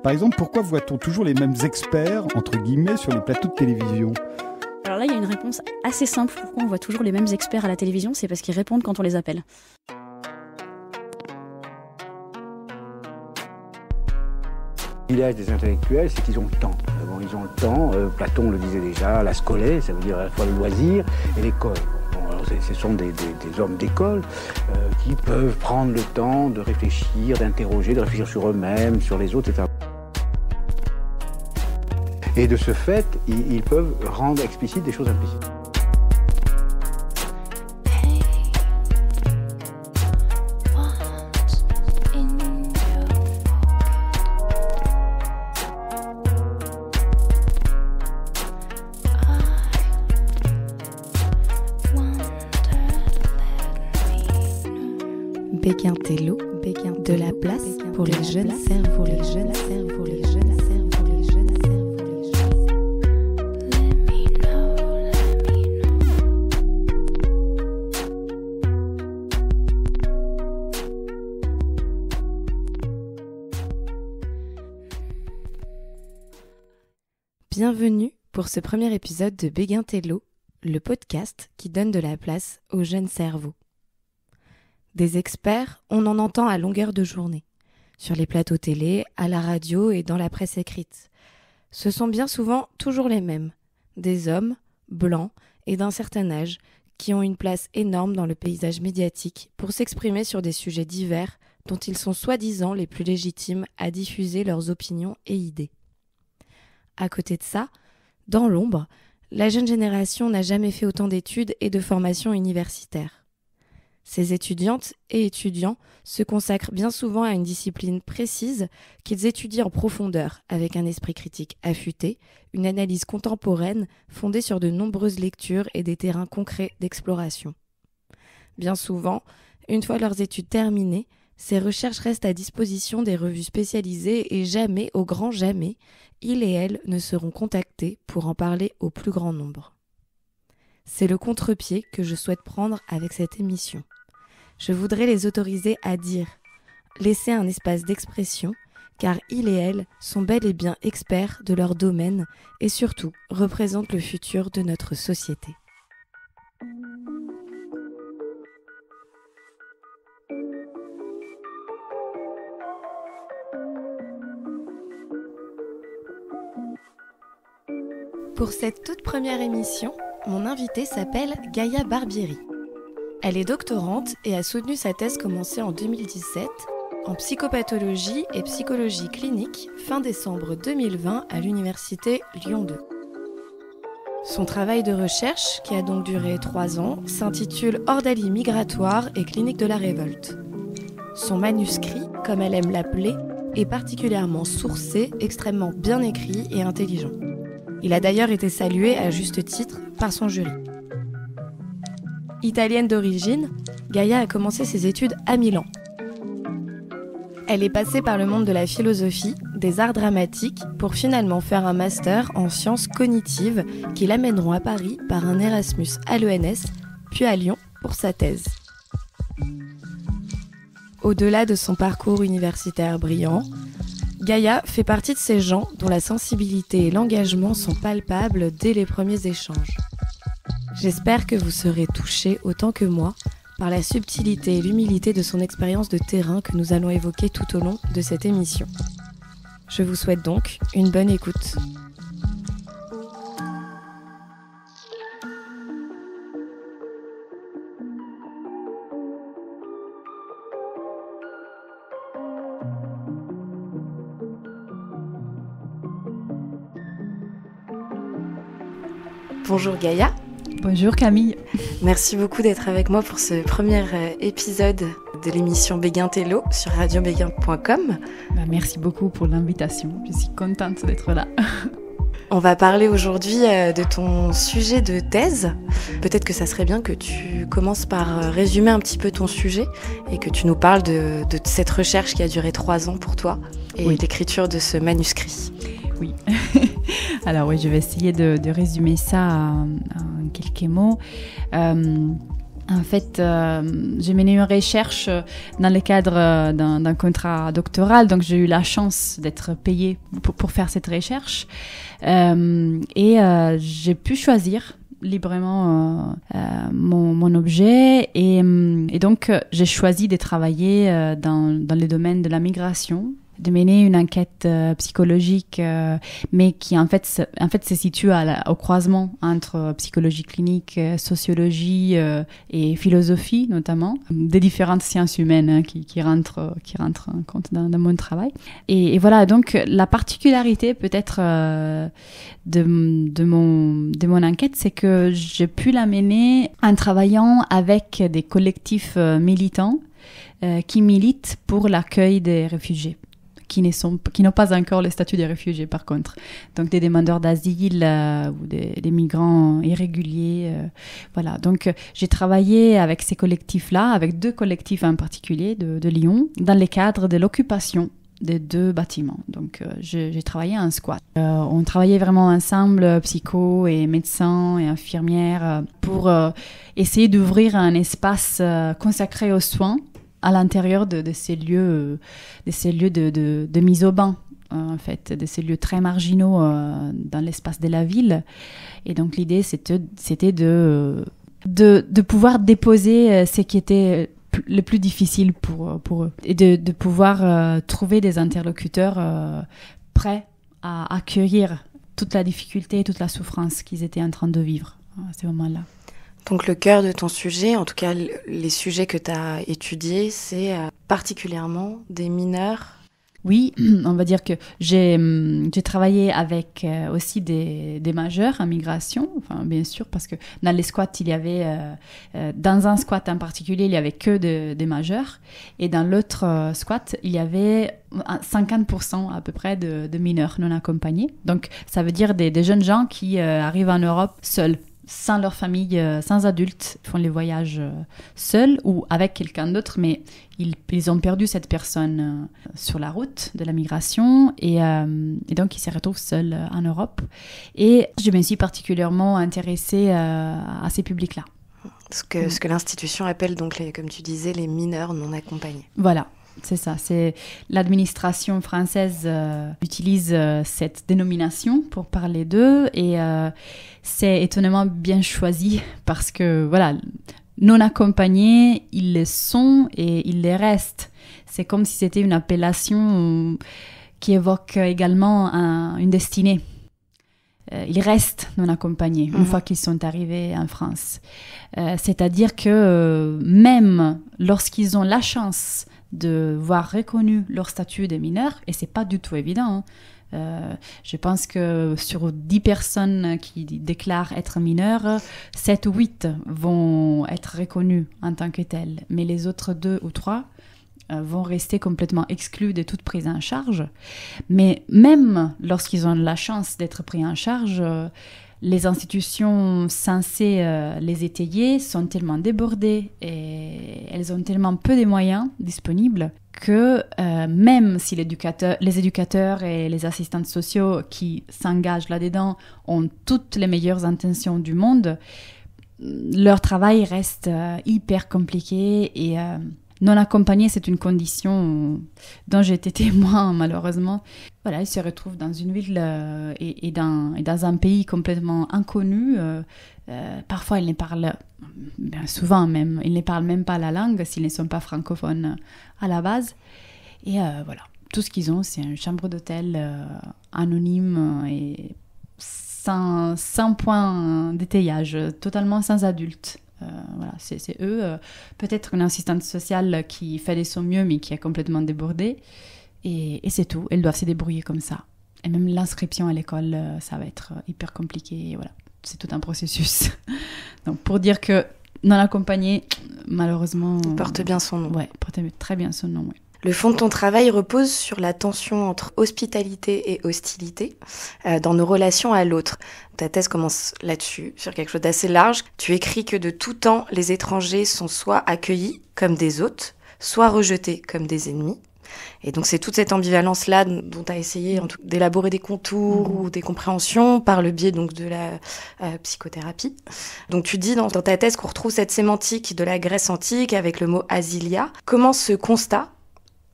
Par exemple, pourquoi voit-on toujours les mêmes experts, entre guillemets, sur les plateaux de télévision ? Alors là, il y a une réponse assez simple. Pourquoi on voit toujours les mêmes experts à la télévision ? C'est parce qu'ils répondent quand on les appelle. L'idée des intellectuels, c'est qu'ils ont le temps. Bon, ils ont le temps, Platon le disait déjà, la scolée, ça veut dire à la fois le loisir et l'école. Bon, alors ce sont des hommes d'école qui peuvent prendre le temps de réfléchir, d'interroger, de réfléchir sur eux-mêmes, sur les autres, etc. Et de ce fait, ils peuvent rendre explicites des choses implicites. Béguin-Tello, de la place pour les jeunes cerveaux, les jeunes cerveaux, les jeunes cerveaux, les jeunes cerveaux, les Bienvenue pour ce premier épisode de Béguin-Tello, le podcast qui donne de la place aux jeunes cerveaux. Des experts, on en entend à longueur de journée, sur les plateaux télé, à la radio et dans la presse écrite. Ce sont bien souvent toujours les mêmes, des hommes, blancs et d'un certain âge, qui ont une place énorme dans le paysage médiatique pour s'exprimer sur des sujets divers dont ils sont soi-disant les plus légitimes à diffuser leurs opinions et idées. À côté de ça, dans l'ombre, la jeune génération n'a jamais fait autant d'études et de formations universitaires. Ces étudiantes et étudiants se consacrent bien souvent à une discipline précise qu'ils étudient en profondeur, avec un esprit critique affûté, une analyse contemporaine fondée sur de nombreuses lectures et des terrains concrets d'exploration. Bien souvent, une fois leurs études terminées, ces recherches restent à disposition des revues spécialisées et jamais, au grand jamais, ils et elles ne seront contactés pour en parler au plus grand nombre. C'est le contre-pied que je souhaite prendre avec cette émission. Je voudrais les autoriser à dire, laisser un espace d'expression, car ils et elles sont bel et bien experts de leur domaine et surtout représentent le futur de notre société. Pour cette toute première émission, mon invitée s'appelle Gaïa Barbieri. Elle est doctorante et a soutenu sa thèse commencée en 2017 en psychopathologie et psychologie clinique fin décembre 2020 à l'université Lyon 2. Son travail de recherche, qui a donc duré 3 ans, s'intitule Ordalie migratoire et clinique de la révolte. Son manuscrit, comme elle aime l'appeler, est particulièrement sourcé, extrêmement bien écrit et intelligent. Il a d'ailleurs été salué à juste titre par son jury. Italienne d'origine, Gaïa a commencé ses études à Milan. Elle est passée par le monde de la philosophie, des arts dramatiques, pour finalement faire un master en sciences cognitives qui l'amèneront à Paris par un Erasmus à l'ENS, puis à Lyon pour sa thèse. Au-delà de son parcours universitaire brillant, Gaïa fait partie de ces gens dont la sensibilité et l'engagement sont palpables dès les premiers échanges. J'espère que vous serez touchés autant que moi par la subtilité et l'humilité de son expérience de terrain que nous allons évoquer tout au long de cette émission. Je vous souhaite donc une bonne écoute. Bonjour Gaïa. Bonjour Camille. Merci beaucoup d'être avec moi pour ce premier épisode de l'émission Béguin-Tello sur radiobéguin.com. Merci beaucoup pour l'invitation, je suis contente d'être là. On va parler aujourd'hui de ton sujet de thèse. Peut-être que ça serait bien que tu commences par résumer un petit peu ton sujet et que tu nous parles de cette recherche qui a duré 3 ans pour toi et l'écriture de ce manuscrit. Oui. Alors oui, je vais essayer de résumer ça en quelques mots. En fait, j'ai mené une recherche dans le cadre d'un contrat doctoral, donc j'ai eu la chance d'être payée pour faire cette recherche. Et j'ai pu choisir librement mon objet et donc j'ai choisi de travailler dans le domaine de la migration, de mener une enquête psychologique, mais qui en fait se situe au croisement entre psychologie clinique, sociologie et philosophie notamment, des différentes sciences humaines qui rentrent en compte dans mon travail. Et voilà, donc la particularité peut-être de mon enquête, c'est que j'ai pu la mener en travaillant avec des collectifs militants qui militent pour l'accueil des réfugiés, qui n'ont pas encore le statut de réfugiés par contre. Donc des demandeurs d'asile ou des migrants irréguliers. Voilà. Donc j'ai travaillé avec ces collectifs-là, avec 2 collectifs en particulier de Lyon, dans le cadre de l'occupation des 2 bâtiments. Donc j'ai travaillé en squat. On travaillait vraiment ensemble, psycho et médecins et infirmières, pour essayer d'ouvrir un espace consacré aux soins à l'intérieur de ces lieux de mise au bain, en fait, de ces lieux très marginaux dans l'espace de la ville. Et donc l'idée, c'était de pouvoir déposer ce qui était le plus difficile pour eux, et de pouvoir trouver des interlocuteurs prêts à accueillir toute la difficulté et toute la souffrance qu'ils étaient en train de vivre à ce moment-là. Donc le cœur de ton sujet, en tout cas les sujets que tu as étudiés, c'est particulièrement des mineurs. Oui, on va dire que j'ai travaillé avec aussi des majeurs en migration, enfin bien sûr, parce que dans les squats, il y avait, dans un squat en particulier, il y avait que des majeurs, et dans l'autre squat, il y avait 50% à peu près de mineurs non accompagnés. Donc ça veut dire des jeunes gens qui arrivent en Europe seuls, sans leur famille, sans adultes, font les voyages seuls ou avec quelqu'un d'autre, mais ils ont perdu cette personne sur la route de la migration et donc ils se retrouvent seuls en Europe. Et je me suis particulièrement intéressée à ces publics-là. Ce que l'institution appelle donc, comme tu disais, les mineurs non accompagnés. Voilà. C'est ça, c'est l'administration française utilise cette dénomination pour parler d'eux et c'est étonnamment bien choisi parce que voilà, non accompagnés, ils le sont et ils le restent. C'est comme si c'était une appellation qui évoque également une destinée. Ils restent non accompagnés une fois qu'ils sont arrivés en France. C'est-à-dire que même lorsqu'ils ont la chance de voir reconnu leur statut de mineur, et c'est pas du tout évident. Je pense que sur 10 personnes qui déclarent être mineurs, 7 ou 8 vont être reconnues en tant que telles, mais les autres 2 ou 3 vont rester complètement exclus de toute prise en charge. Mais même lorsqu'ils ont la chance d'être pris en charge, les institutions censées les étayer sont tellement débordées et elles ont tellement peu de moyens disponibles que même si les éducateurs et les assistants sociaux qui s'engagent là-dedans ont toutes les meilleures intentions du monde, leur travail reste hyper compliqué et non accompagné, c'est une condition dont j'ai été témoin, malheureusement. Voilà, ils se retrouvent dans une ville et dans un pays complètement inconnu. Parfois, ils ne parlent, bien souvent même, ils ne parlent même pas la langue s'ils ne sont pas francophones à la base. Et voilà, tout ce qu'ils ont, c'est une chambre d'hôtel anonyme et sans point d'étayage, totalement sans adultes. Voilà, c'est eux. Peut-être une assistante sociale qui fait de son mieux, mais qui est complètement débordée. Et c'est tout. Elles doivent se débrouiller comme ça. Et même l'inscription à l'école, ça va être hyper compliqué. Et voilà, c'est tout un processus. Donc, pour dire que non accompagné, malheureusement... Il porte bien son nom. Ouais, porte très bien son nom, oui. Le fond de ton travail repose sur la tension entre hospitalité et hostilité dans nos relations à l'autre. Ta thèse commence là-dessus, sur quelque chose d'assez large. Tu écris que de tout temps, les étrangers sont soit accueillis comme des hôtes, soit rejetés comme des ennemis. Et donc c'est toute cette ambivalence-là dont tu as essayé d'élaborer des contours ou des compréhensions par le biais donc de la psychothérapie. Donc tu dis dans ta thèse qu'on retrouve cette sémantique de la Grèce antique avec le mot asilia. Comment ce constat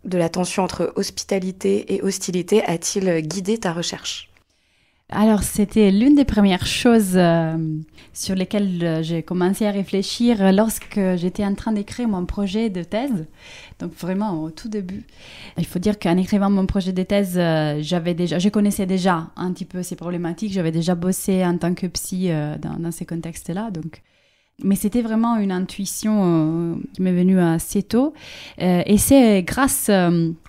de la tension entre hospitalité et hostilité a-t-il guidé ta recherche ? Alors, c'était l'une des premières choses sur lesquelles j'ai commencé à réfléchir lorsque j'étais en train d'écrire mon projet de thèse. Donc, vraiment au tout début. Il faut dire qu'en écrivant mon projet de thèse, je connaissais déjà un petit peu ces problématiques. J'avais déjà bossé en tant que psy dans ces contextes-là. Donc, mais c'était vraiment une intuition qui m'est venue assez tôt. Et c'est grâce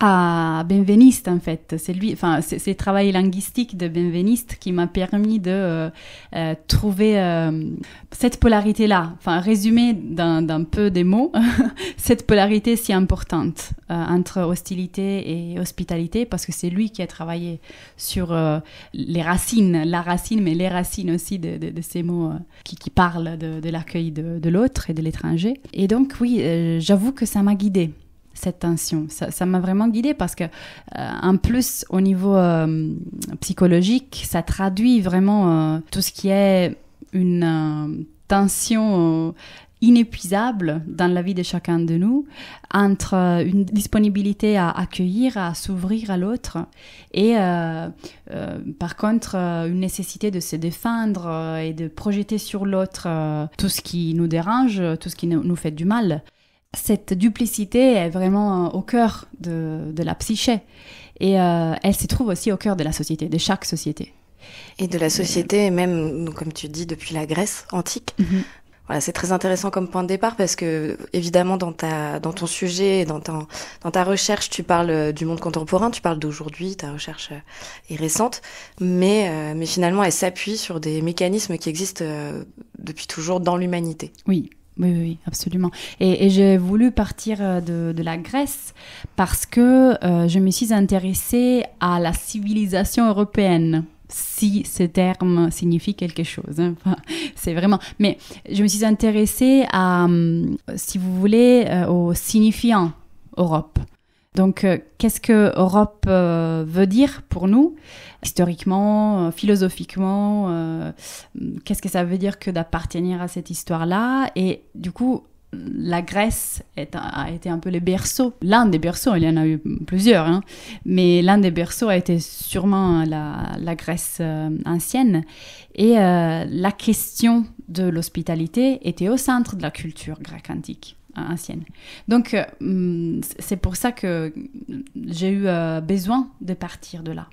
à Benveniste, en fait. C'est le travail linguistique de Benveniste qui m'a permis de trouver cette polarité-là. Enfin, résumer d'un peu des mots, cette polarité si importante entre hostilité et hospitalité, parce que c'est lui qui a travaillé sur les racines, la racine, mais les racines aussi de ces mots qui parlent de l'accueil de l'autre et de l'étranger. Et donc, oui, j'avoue que ça m'a guidée, cette tension. Ça m'a vraiment guidée parce que, en plus, au niveau psychologique, ça traduit vraiment tout ce qui est une tension inépuisable dans la vie de chacun de nous, entre une disponibilité à accueillir, à s'ouvrir à l'autre, et par contre une nécessité de se défendre et de projeter sur l'autre tout ce qui nous dérange, tout ce qui nous fait du mal. Cette duplicité est vraiment au cœur de la psyché, et elle se trouve aussi au cœur de la société, de chaque société. Et de la société, même, comme tu dis, depuis la Grèce antique. Mm-hmm. Voilà, c'est très intéressant comme point de départ parce que, évidemment, dans ton sujet, dans ta recherche, tu parles du monde contemporain, tu parles d'aujourd'hui, ta recherche est récente, mais finalement, elle s'appuie sur des mécanismes qui existent depuis toujours dans l'humanité. Oui. Oui, absolument. Et j'ai voulu partir de la Grèce parce que je me suis intéressée à la civilisation européenne. Si ce terme signifie quelque chose. Hein. Enfin, c'est vraiment... Mais je me suis intéressée à, si vous voulez, au signifiant Europe. Donc, qu'est-ce que Europe veut dire pour nous, historiquement, philosophiquement, qu'est-ce que ça veut dire que d'appartenir à cette histoire-là? Et du coup, la Grèce a été un peu le berceau. L'un des berceaux, il y en a eu plusieurs, hein, mais l'un des berceaux a été sûrement la Grèce ancienne. Et la question de l'hospitalité était au centre de la culture grecque antique, ancienne. Donc, c'est pour ça que j'ai eu besoin de partir de là.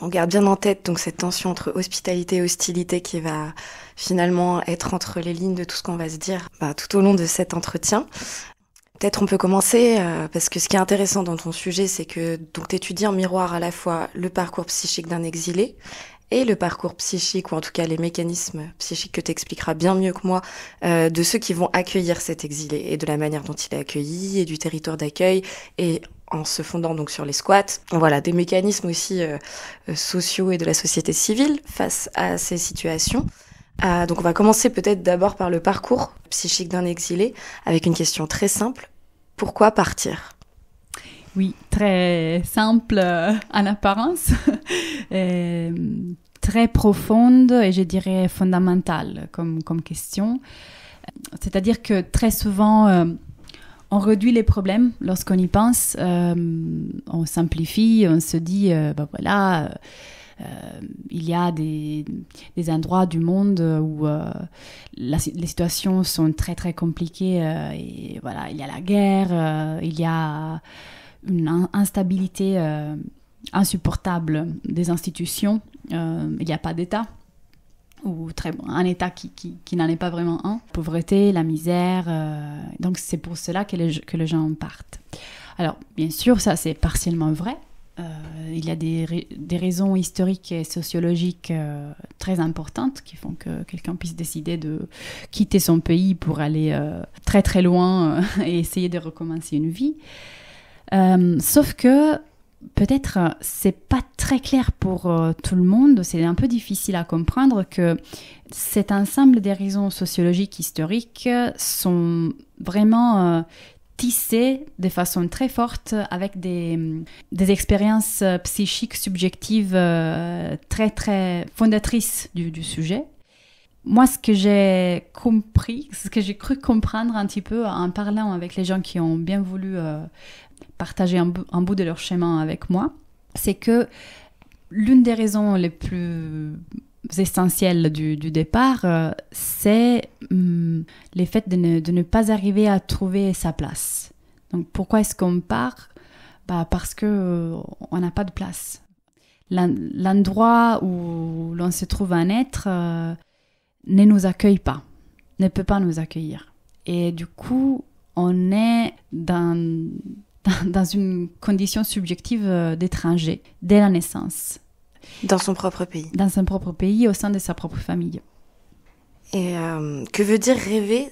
On garde bien en tête donc cette tension entre hospitalité et hostilité qui va finalement être entre les lignes de tout ce qu'on va se dire tout au long de cet entretien. Peut-être on peut commencer parce que ce qui est intéressant dans ton sujet, c'est que donc t'étudies en miroir à la fois le parcours psychique d'un exilé et le parcours psychique, ou en tout cas les mécanismes psychiques que t'expliqueras bien mieux que moi, de ceux qui vont accueillir cet exilé et de la manière dont il est accueilli et du territoire d'accueil et en se fondant donc sur les squats. Voilà, des mécanismes aussi sociaux et de la société civile face à ces situations. Donc on va commencer peut-être d'abord par le parcours psychique d'un exilé avec une question très simple. Pourquoi partir ? Oui, très simple en apparence, très profonde et je dirais fondamentale comme question. C'est-à-dire que très souvent, on réduit les problèmes lorsqu'on y pense, on simplifie, on se dit, il y a des endroits du monde où les situations sont très très compliquées et voilà, il y a la guerre, il y a une instabilité insupportable des institutions, il n'y a pas d'État, ou un État qui n'en est pas vraiment un, pauvreté, la misère, donc c'est pour cela que les gens partent. Alors bien sûr, ça c'est partiellement vrai, il y a des raisons historiques et sociologiques très importantes qui font que quelqu'un puisse décider de quitter son pays pour aller très très loin et essayer de recommencer une vie. Sauf que peut-être c'est pas très clair pour tout le monde, c'est un peu difficile à comprendre que cet ensemble des raisons sociologiques historiques sont vraiment tissé de façon très forte avec des expériences psychiques subjectives très, très fondatrices du sujet. Moi, ce que j'ai compris, ce que j'ai cru comprendre un petit peu en parlant avec les gens qui ont bien voulu partager un bout de leur chemin avec moi, c'est que l'une des raisons les plus essentielles du départ, c'est le fait de ne pas arriver à trouver sa place. Donc, pourquoi est-ce qu'on part ? Parce qu'on n'a pas de place. L'endroit où l'on se trouve un être ne nous accueille pas, ne peut pas nous accueillir. Et du coup, on est dans une condition subjective d'étranger, dès la naissance. Dans son propre pays. Dans son propre pays, au sein de sa propre famille. Et que veut dire rêver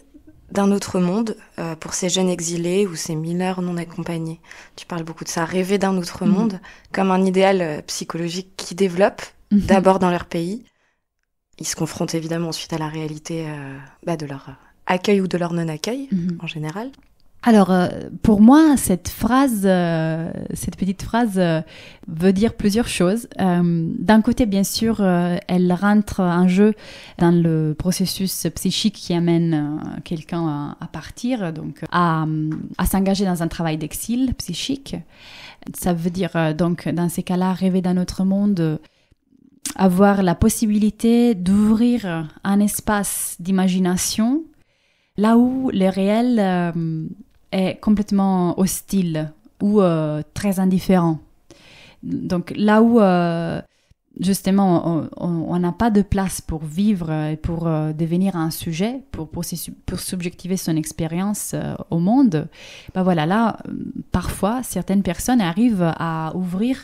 d'un autre monde pour ces jeunes exilés ou ces mineurs non accompagnés ? Tu parles beaucoup de ça, rêver d'un autre monde, comme un idéal psychologique qui développe d'abord dans leur pays. Ils se confrontent évidemment ensuite à la réalité de leur accueil ou de leur non-accueil, en général. Alors, pour moi, cette petite phrase veut dire plusieurs choses. D'un côté, bien sûr, elle rentre en jeu dans le processus psychique qui amène quelqu'un à partir, donc à s'engager dans un travail d'exil psychique. Ça veut dire, donc, dans ces cas-là, rêver d'un autre monde, avoir la possibilité d'ouvrir un espace d'imagination là où le réel est complètement hostile ou très indifférent. Donc là où justement on n'a pas de place pour vivre et pour devenir un sujet, pour subjectiver son expérience au monde, voilà, là parfois certaines personnes arrivent à ouvrir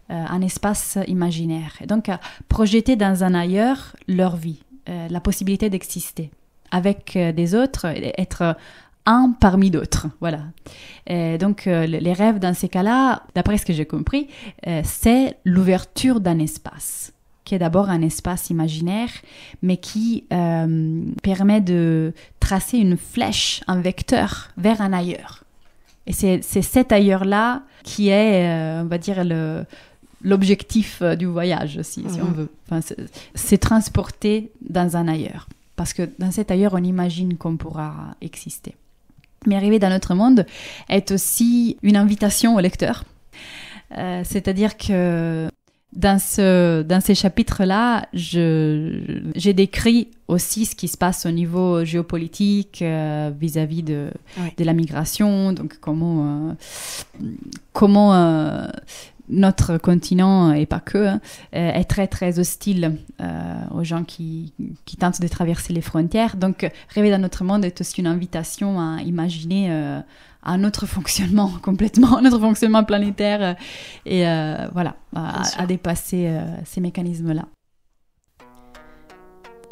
un espace imaginaire et donc à projeter dans un ailleurs leur vie, la possibilité d'exister avec des autres, être un parmi d'autres, voilà. Et donc les rêves dans ces cas-là, d'après ce que j'ai compris, c'est l'ouverture d'un espace, qui est d'abord un espace imaginaire, mais qui permet de tracer une flèche, un vecteur vers un ailleurs. Et c'est cet ailleurs-là qui est, on va dire, l'objectif du voyage, si on veut. Enfin, c'est transporter dans un ailleurs. Parce que dans cet ailleurs, on imagine qu'on pourra exister. Mais arriver dans notre monde est aussi une invitation au lecteur. C'est-à-dire que dans ces chapitres-là, j'ai décrit aussi ce qui se passe au niveau géopolitique vis-à-vis de la migration, donc comment notre continent, et pas que, est très très hostile aux gens qui tentent de traverser les frontières. Donc rêver dans notre monde est aussi une invitation à imaginer un autre fonctionnement complètement, un autre fonctionnement planétaire et voilà, à dépasser ces mécanismes-là.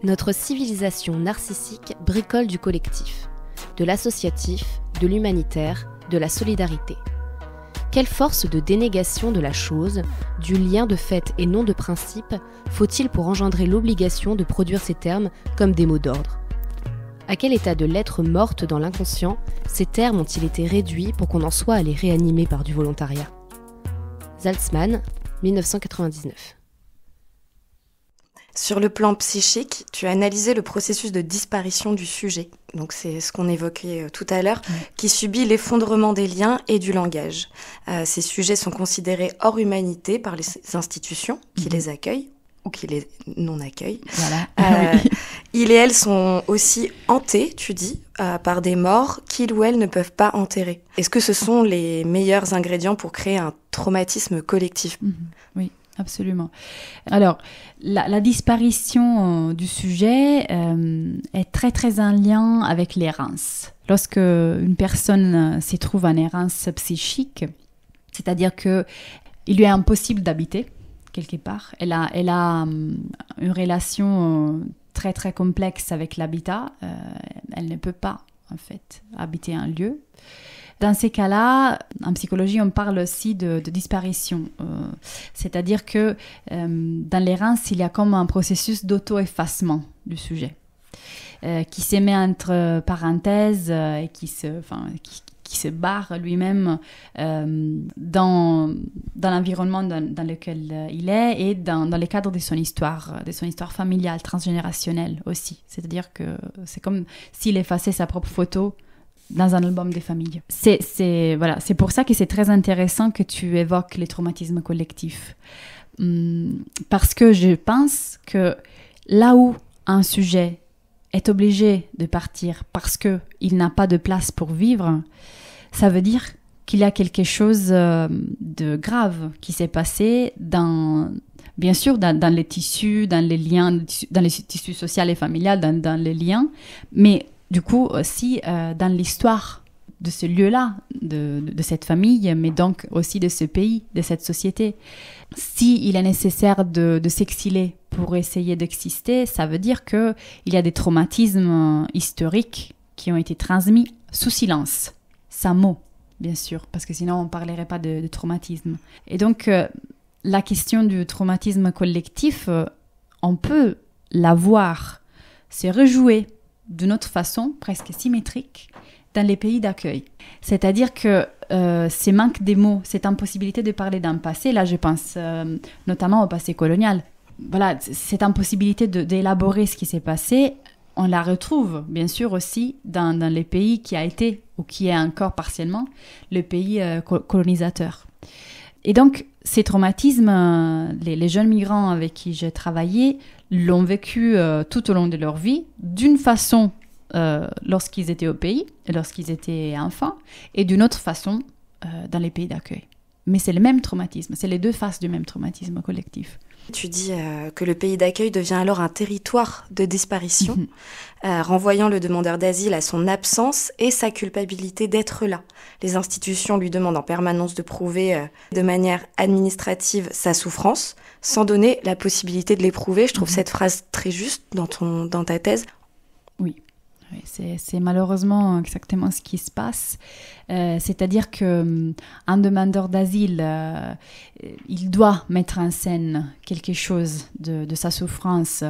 Notre civilisation narcissique bricole du collectif, de l'associatif, de l'humanitaire, de la solidarité. Quelle force de dénégation de la chose, du lien de fait et non de principe, faut-il pour engendrer l'obligation de produire ces termes comme des mots d'ordre ? À quel état de l'être morte dans l'inconscient ces termes ont-ils été réduits pour qu'on en soit à les réanimer par du volontariat ? Zaltzman, 1999. Sur le plan psychique, tu as analysé le processus de disparition du sujet, donc c'est ce qu'on évoquait tout à l'heure, qui subit l'effondrement des liens et du langage. Ces sujets sont considérés hors humanité par les institutions qui les accueillent ou qui les non-accueillent. Voilà. Ils et elles sont aussi hantés, tu dis, par des morts qu'ils ou elles ne peuvent pas enterrer. Est-ce que ce sont les meilleurs ingrédients pour créer un traumatisme collectif ? Oui. Absolument. Alors, la disparition du sujet est très très en lien avec l'errance. Lorsque une personne se trouve en errance psychique, c'est-à-dire que il lui est impossible d'habiter quelque part. Elle a une relation très très complexe avec l'habitat. Elle ne peut pas en fait habiter un lieu. Dans ces cas-là, en psychologie, on parle aussi de disparition. C'est-à-dire que dans l'errance, il y a comme un processus d'auto-effacement du sujet qui se met entre parenthèses et qui qui se barre lui-même dans l'environnement dans lequel il est et dans le cadre de son histoire familiale, transgénérationnelle aussi. C'est-à-dire que c'est comme s'il effaçait sa propre photo dans un album des familles. C'est pour ça que c'est très intéressant que tu évoques les traumatismes collectifs. Parce que je pense que là où un sujet est obligé de partir parce qu'il n'a pas de place pour vivre, ça veut dire qu'il y a quelque chose de grave qui s'est passé bien sûr dans les tissus, dans les liens, dans les tissus sociaux et familiaux, dans les liens, mais du coup aussi dans l'histoire de ce lieu-là, de cette famille, mais donc aussi de ce pays, de cette société. S'il est nécessaire de s'exiler pour essayer d'exister, ça veut dire qu'il y a des traumatismes historiques qui ont été transmis sous silence, sans mots, bien sûr, parce que sinon on ne parlerait pas de traumatisme. Et donc, la question du traumatisme collectif, on peut la voir se rejouer d'une autre façon, presque symétrique, dans les pays d'accueil. C'est-à-dire que ces manques des mots, cette impossibilité de parler d'un passé, là je pense notamment au passé colonial, voilà, cette impossibilité d'élaborer ce qui s'est passé, on la retrouve bien sûr aussi dans les pays qui a été, ou qui est encore partiellement, le pays colonisateur. Et donc, ces traumatismes, les jeunes migrants avec qui j'ai travaillé l'ont vécu tout au long de leur vie, d'une façon lorsqu'ils étaient au pays, lorsqu'ils étaient enfants, et d'une autre façon dans les pays d'accueil. Mais c'est le même traumatisme, c'est les deux faces du même traumatisme collectif. Tu dis que le pays d'accueil devient alors un territoire de disparition, renvoyant le demandeur d'asile à son absence et sa culpabilité d'être là. Les institutions lui demandent en permanence de prouver de manière administrative sa souffrance, sans donner la possibilité de l'éprouver. Je trouve cette phrase très juste dans ta thèse. Oui. Oui, c'est malheureusement exactement ce qui se passe. C'est-à-dire qu'un demandeur d'asile, il doit mettre en scène quelque chose de sa souffrance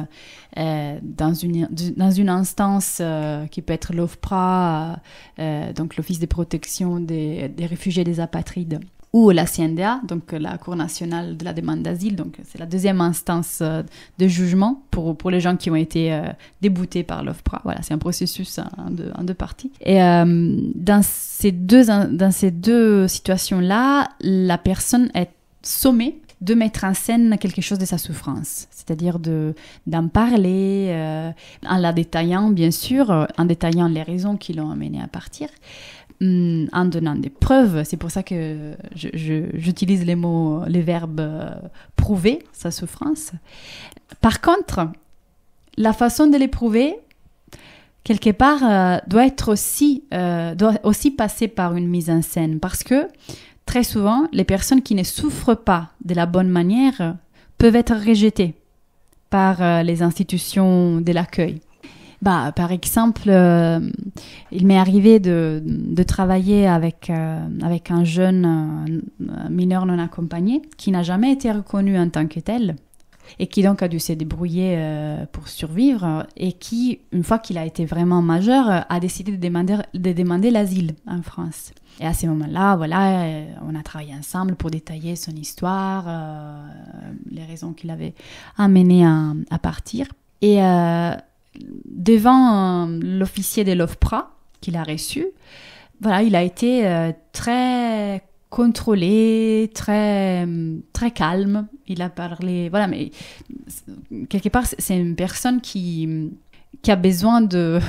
dans une instance qui peut être l'OFPRA, donc l'Office de protection des réfugiés et des apatrides, ou la CNDA, donc la Cour nationale de la demande d'asile, donc c'est la deuxième instance de jugement pour les gens qui ont été déboutés par l'OFPRA. Voilà, c'est un processus en deux parties. Et dans ces deux situations-là, la personne est sommée de mettre en scène quelque chose de sa souffrance, c'est-à-dire d'en parler, en la détaillant bien sûr, en détaillant les raisons qui l'ont amené à partir, en donnant des preuves. C'est pour ça que j'utilise les verbes prouver sa souffrance. Par contre, la façon de les prouver, quelque part, doit aussi passer par une mise en scène, parce que très souvent, les personnes qui ne souffrent pas de la bonne manière peuvent être rejetées par les institutions de l'accueil. Par exemple, il m'est arrivé de travailler avec un jeune mineur non accompagné qui n'a jamais été reconnu en tant que tel et qui donc a dû se débrouiller pour survivre et qui, une fois qu'il a été vraiment majeur, a décidé de demander l'asile en France. Et à ce moment-là, voilà, on a travaillé ensemble pour détailler son histoire, les raisons qui l'avaient amené à partir. Et devant l'officier de l'OFPRA qu'il a reçu, voilà, il a été très contrôlé, très calme. Il a parlé, voilà, mais quelque part, c'est une personne qui a besoin de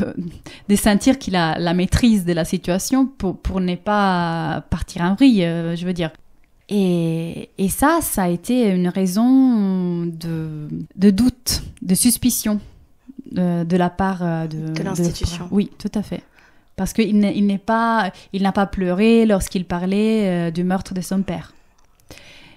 sentir qu'il a la maîtrise de la situation pour ne pas partir en vrille, je veux dire. Et ça a été une raison de doute, de suspicion de la part de l'institution. Oui, tout à fait. Parce qu'il n'a pas pleuré lorsqu'il parlait du meurtre de son père.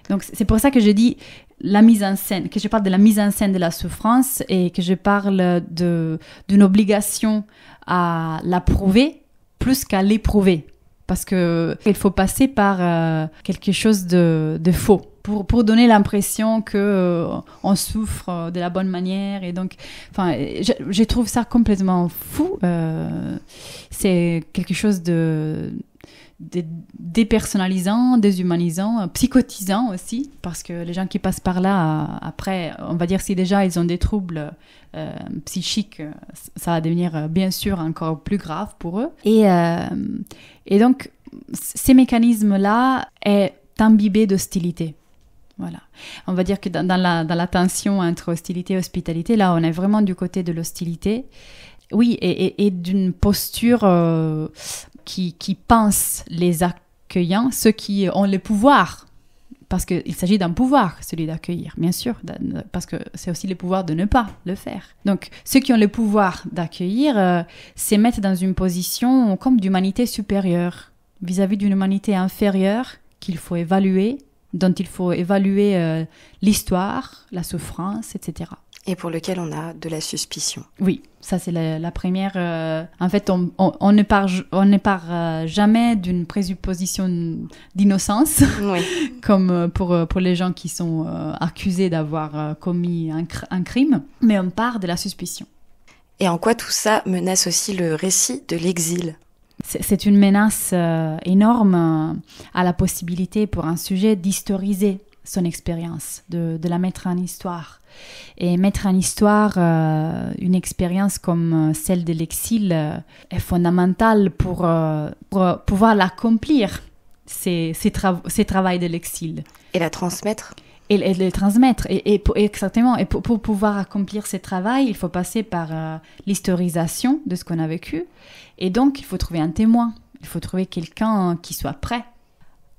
Donc c'est pour ça que je dis la mise en scène, que je parle de la mise en scène de la souffrance et que je parle d'une obligation à la prouver plus qu'à l'éprouver. Parce qu'il faut passer par quelque chose de faux pour donner l'impression qu'on souffre de la bonne manière. Et donc, je trouve ça complètement fou. C'est quelque chose de dépersonnalisant, déshumanisant, psychotisant aussi, parce que les gens qui passent par là, après, on va dire si déjà ils ont des troubles psychiques, ça va devenir bien sûr encore plus grave pour eux. Et donc, ces mécanismes-là est imbibé d'hostilité. Voilà. On va dire que dans la tension entre hostilité et hospitalité, là, on est vraiment du côté de l'hostilité. Oui, et d'une posture qui pense les accueillants, ceux qui ont le pouvoir, parce qu'il s'agit d'un pouvoir, celui d'accueillir, bien sûr, parce que c'est aussi le pouvoir de ne pas le faire. Donc, ceux qui ont le pouvoir d'accueillir se mettent dans une position comme d'humanité supérieure, vis-à-vis d'une humanité inférieure qu'il faut évaluer, dont il faut évaluer l'histoire, la souffrance, etc. Et pour lequel on a de la suspicion. Oui, ça c'est la première. En fait, on ne part jamais d'une présupposition d'innocence, oui. comme pour les gens qui sont accusés d'avoir commis un crime, mais on part de la suspicion. Et en quoi tout ça menace aussi le récit de l'exil ? C'est une menace énorme à la possibilité pour un sujet d'historiser son expérience, de la mettre en histoire. Et mettre en histoire une expérience comme celle de l'exil est fondamental pour pouvoir l'accomplir, ces travaux de l'exil. Et la transmettre. Et le transmettre. Exactement. Et pour pouvoir accomplir ce travail, il faut passer par l'historisation de ce qu'on a vécu. Et donc, il faut trouver un témoin. Il faut trouver quelqu'un qui soit prêt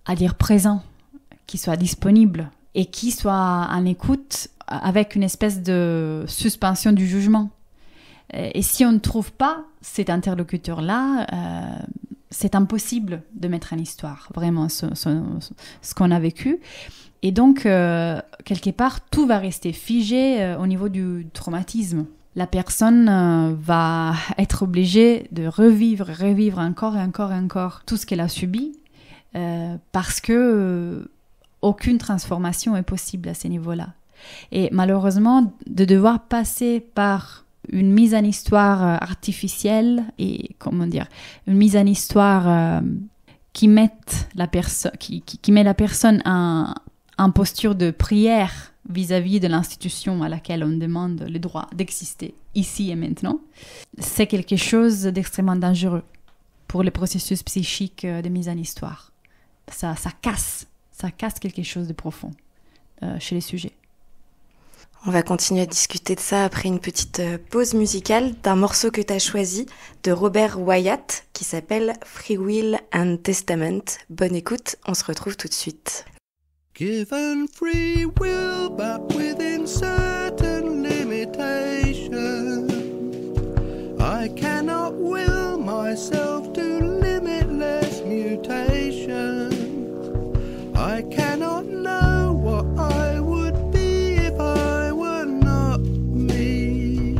à dire présent, qui soit disponible et qui soit en écoute avec une espèce de suspension du jugement. Et si on ne trouve pas cet interlocuteur-là, c'est impossible de mettre en histoire vraiment ce qu'on a vécu. Et donc, quelque part, tout va rester figé au niveau du traumatisme. La personne va être obligée de revivre encore et encore et encore tout ce qu'elle a subi parce que aucune transformation est possible à ce niveau-là. Et malheureusement, de devoir passer par une mise en histoire artificielle et, une mise en histoire qui met la personne en posture de prière vis-à-vis de l'institution à laquelle on demande le droit d'exister ici et maintenant, c'est quelque chose d'extrêmement dangereux pour le processus psychique de mise en histoire. Ça casse quelque chose de profond chez les sujets. On va continuer à discuter de ça après une petite pause musicale d'un morceau que tu as choisi de Robert Wyatt qui s'appelle Free Will and Testament. Bonne écoute, on se retrouve tout de suite. Given free will but within certain limitations, I cannot will myself to limitless mutation. I cannot know what I would be if I were not me.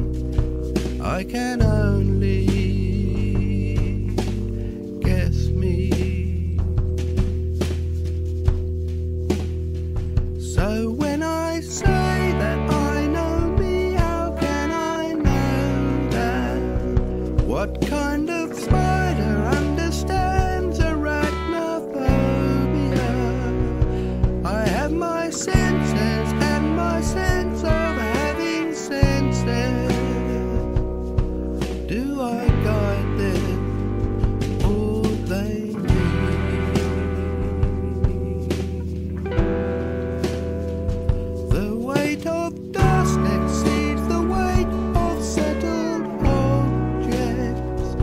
I can only guess me. So when I say that I know me, how can I know that? What kind of spider understands arachnophobia? I have my senses and my sense of having senses. Do I guide them or they me? The weight of dust exceeds the weight of settled objects.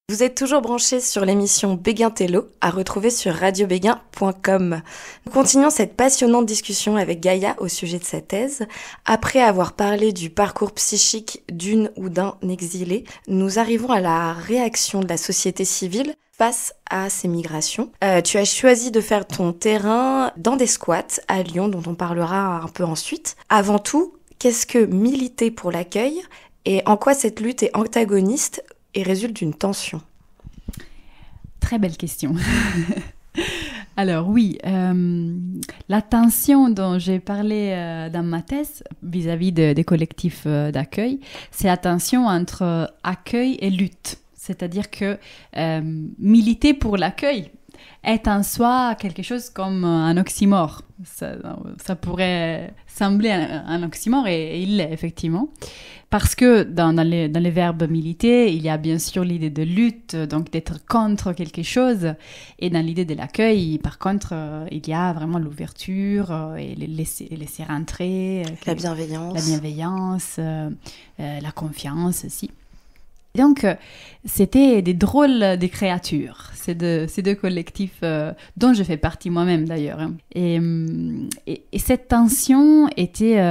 Vous êtes toujours branchés sur l'émission Béguin Télo, à retrouver sur radiobéguin.com. Nous continuons cette passionnante discussion avec Gaïa au sujet de sa thèse. Après avoir parlé du parcours psychique d'une ou d'un exilé, nous arrivons à la réaction de la société civile face à ces migrations. Tu as choisi de faire ton terrain dans des squats à Lyon, dont on parlera un peu ensuite. Avant tout, qu'est-ce que militer pour l'accueil et en quoi cette lutte est antagoniste et résulte d'une tension? Très belle question. Alors oui, la tension dont j'ai parlé dans ma thèse vis-à-vis des collectifs d'accueil, c'est la tension entre accueil et lutte. C'est-à-dire que militer pour l'accueil est en soi quelque chose comme un oxymore. Ça pourrait sembler un oxymore et il l'est effectivement. Parce que dans les verbes militer, il y a bien sûr l'idée de lutte, donc d'être contre quelque chose. Et dans l'idée de l'accueil, par contre, il y a vraiment l'ouverture et laisser rentrer. La bienveillance. La bienveillance, la confiance aussi. Donc, c'était des drôles de créatures, ces deux collectifs dont je fais partie moi-même d'ailleurs. Et cette tension était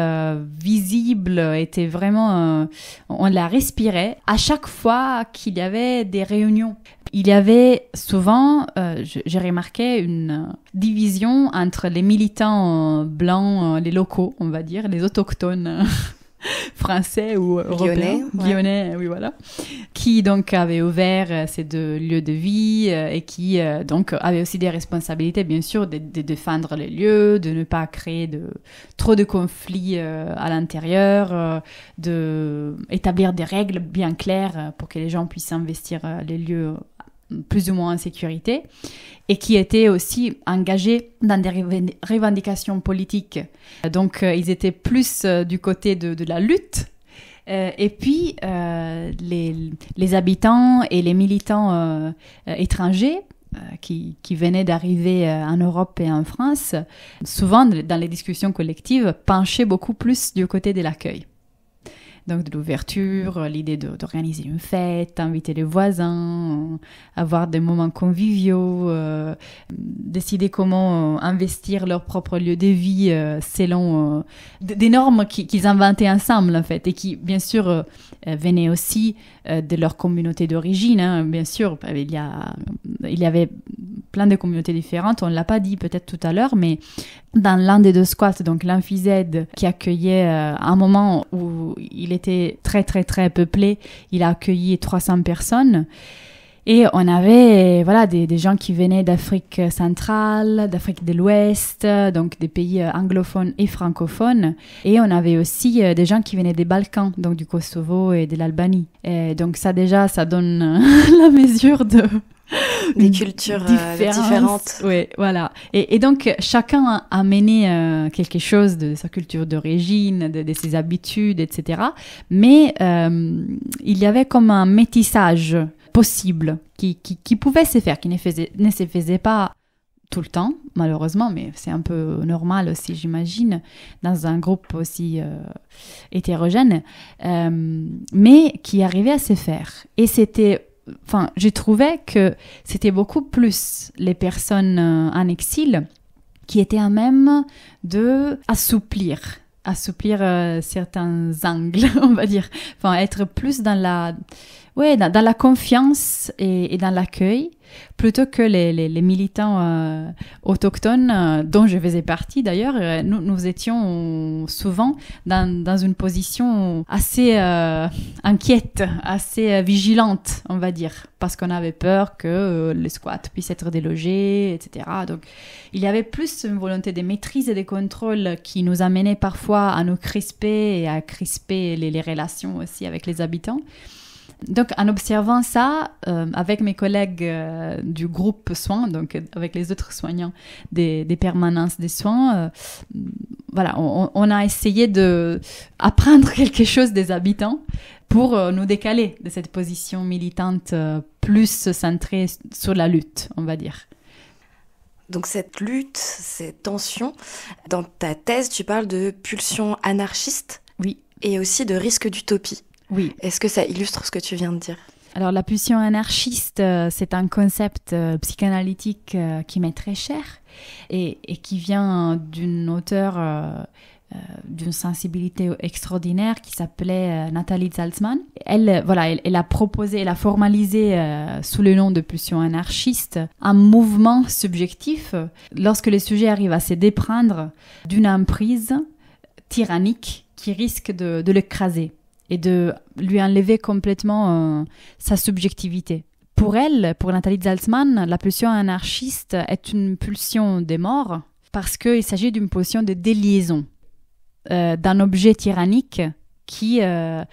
visible, était vraiment, on la respirait à chaque fois qu'il y avait des réunions. Il y avait souvent, j'ai remarqué, une division entre les militants blancs, les locaux, on va dire, les autochtones français ou européens, Guionnais, oui voilà, qui donc avaient ouvert ces deux lieux de vie et qui donc avaient aussi des responsabilités bien sûr de défendre les lieux, de ne pas créer trop de conflits à l'intérieur, de établir des règles bien claires pour que les gens puissent investir les lieux plus ou moins en sécurité, et qui étaient aussi engagés dans des revendications politiques. Donc, ils étaient plus du côté de la lutte. Et puis, les habitants et les militants étrangers qui venaient d'arriver en Europe et en France, souvent, dans les discussions collectives, penchaient beaucoup plus du côté de l'accueil. Donc de l'ouverture, l'idée d'organiser une fête, inviter les voisins, avoir des moments conviviaux, décider comment investir leur propre lieu de vie selon des normes qu'ils inventaient ensemble en fait, et qui bien sûr venaient aussi de leur communauté d'origine. Hein. Bien sûr, il y avait plein de communautés différentes, on ne l'a pas dit peut-être tout à l'heure, mais dans l'un des deux squats, donc l'Amphizède, qui accueillait un moment où il était très très très peuplé, il a accueilli 300 personnes. Et on avait des gens qui venaient d'Afrique centrale, d'Afrique de l'Ouest, donc des pays anglophones et francophones. Et on avait aussi des gens qui venaient des Balkans, donc du Kosovo et de l'Albanie. Et donc ça déjà, ça donne la mesure des cultures différentes. Oui, voilà. Et donc, chacun a amené quelque chose de sa culture d'origine, de ses habitudes, etc. Mais il y avait comme un métissage possible qui pouvait se faire, qui ne se faisait pas tout le temps, malheureusement, mais c'est un peu normal aussi, j'imagine, dans un groupe aussi hétérogène, mais qui arrivait à se faire. Et j'ai trouvé que c'était beaucoup plus les personnes en exil qui étaient à même de assouplir certains angles, on va dire. Enfin, être plus dans la confiance et dans l'accueil, plutôt que les militants autochtones, dont je faisais partie d'ailleurs. Nous étions souvent dans une position assez inquiète, assez vigilante, on va dire, parce qu'on avait peur que les squats puissent être délogés, etc. Donc, il y avait plus une volonté de maîtrise et de contrôle qui nous amenait parfois à nous crisper et à crisper les relations aussi avec les habitants. Donc, en observant ça, avec mes collègues du groupe soins, donc avec les autres soignants des permanences des soins, voilà, on a essayé d'apprendre quelque chose des habitants pour nous décaler de cette position militante plus centrée sur la lutte, on va dire. Donc cette lutte, cette tension, dans ta thèse, tu parles de pulsion anarchiste, oui, et aussi de risque d'utopie. Oui. Est-ce que ça illustre ce que tu viens de dire ? Alors, la pulsion anarchiste, c'est un concept psychanalytique qui m'est très cher et qui vient d'une auteure d'une sensibilité extraordinaire qui s'appelait Nathalie Zaltzman. Elle a proposé, elle a formalisé sous le nom de pulsion anarchiste un mouvement subjectif lorsque le sujet arrive à se déprendre d'une emprise tyrannique qui risque de l'écraser et de lui enlever complètement sa subjectivité. Pour elle, pour Nathalie Zaltzman, la pulsion anarchiste est une pulsion des morts parce qu'il s'agit d'une pulsion de déliaison d'un objet tyrannique qui a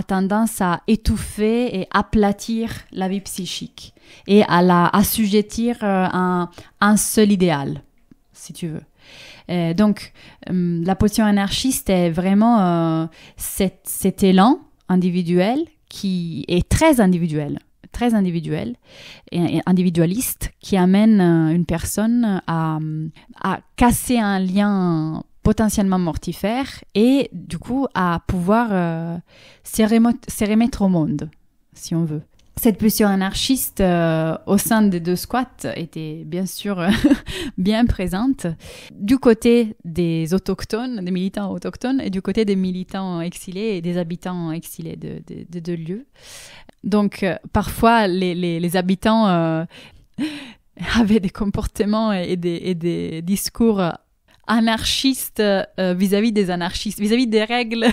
tendance à étouffer et aplatir la vie psychique et à la assujettir à un seul idéal, si tu veux. Donc, la pulsion anarchiste est vraiment cet élan individuel qui est très individuel et individualiste qui amène une personne à casser un lien potentiellement mortifère et du coup à pouvoir se remettre au monde, si on veut. Cette pulsion anarchiste au sein des deux squats était bien sûr bien présente du côté des autochtones, des militants autochtones et du côté des militants exilés et des habitants exilés de deux lieux. Donc parfois les habitants avaient des comportements et des discours anarchistes vis-à-vis des anarchistes, vis-à-vis des règles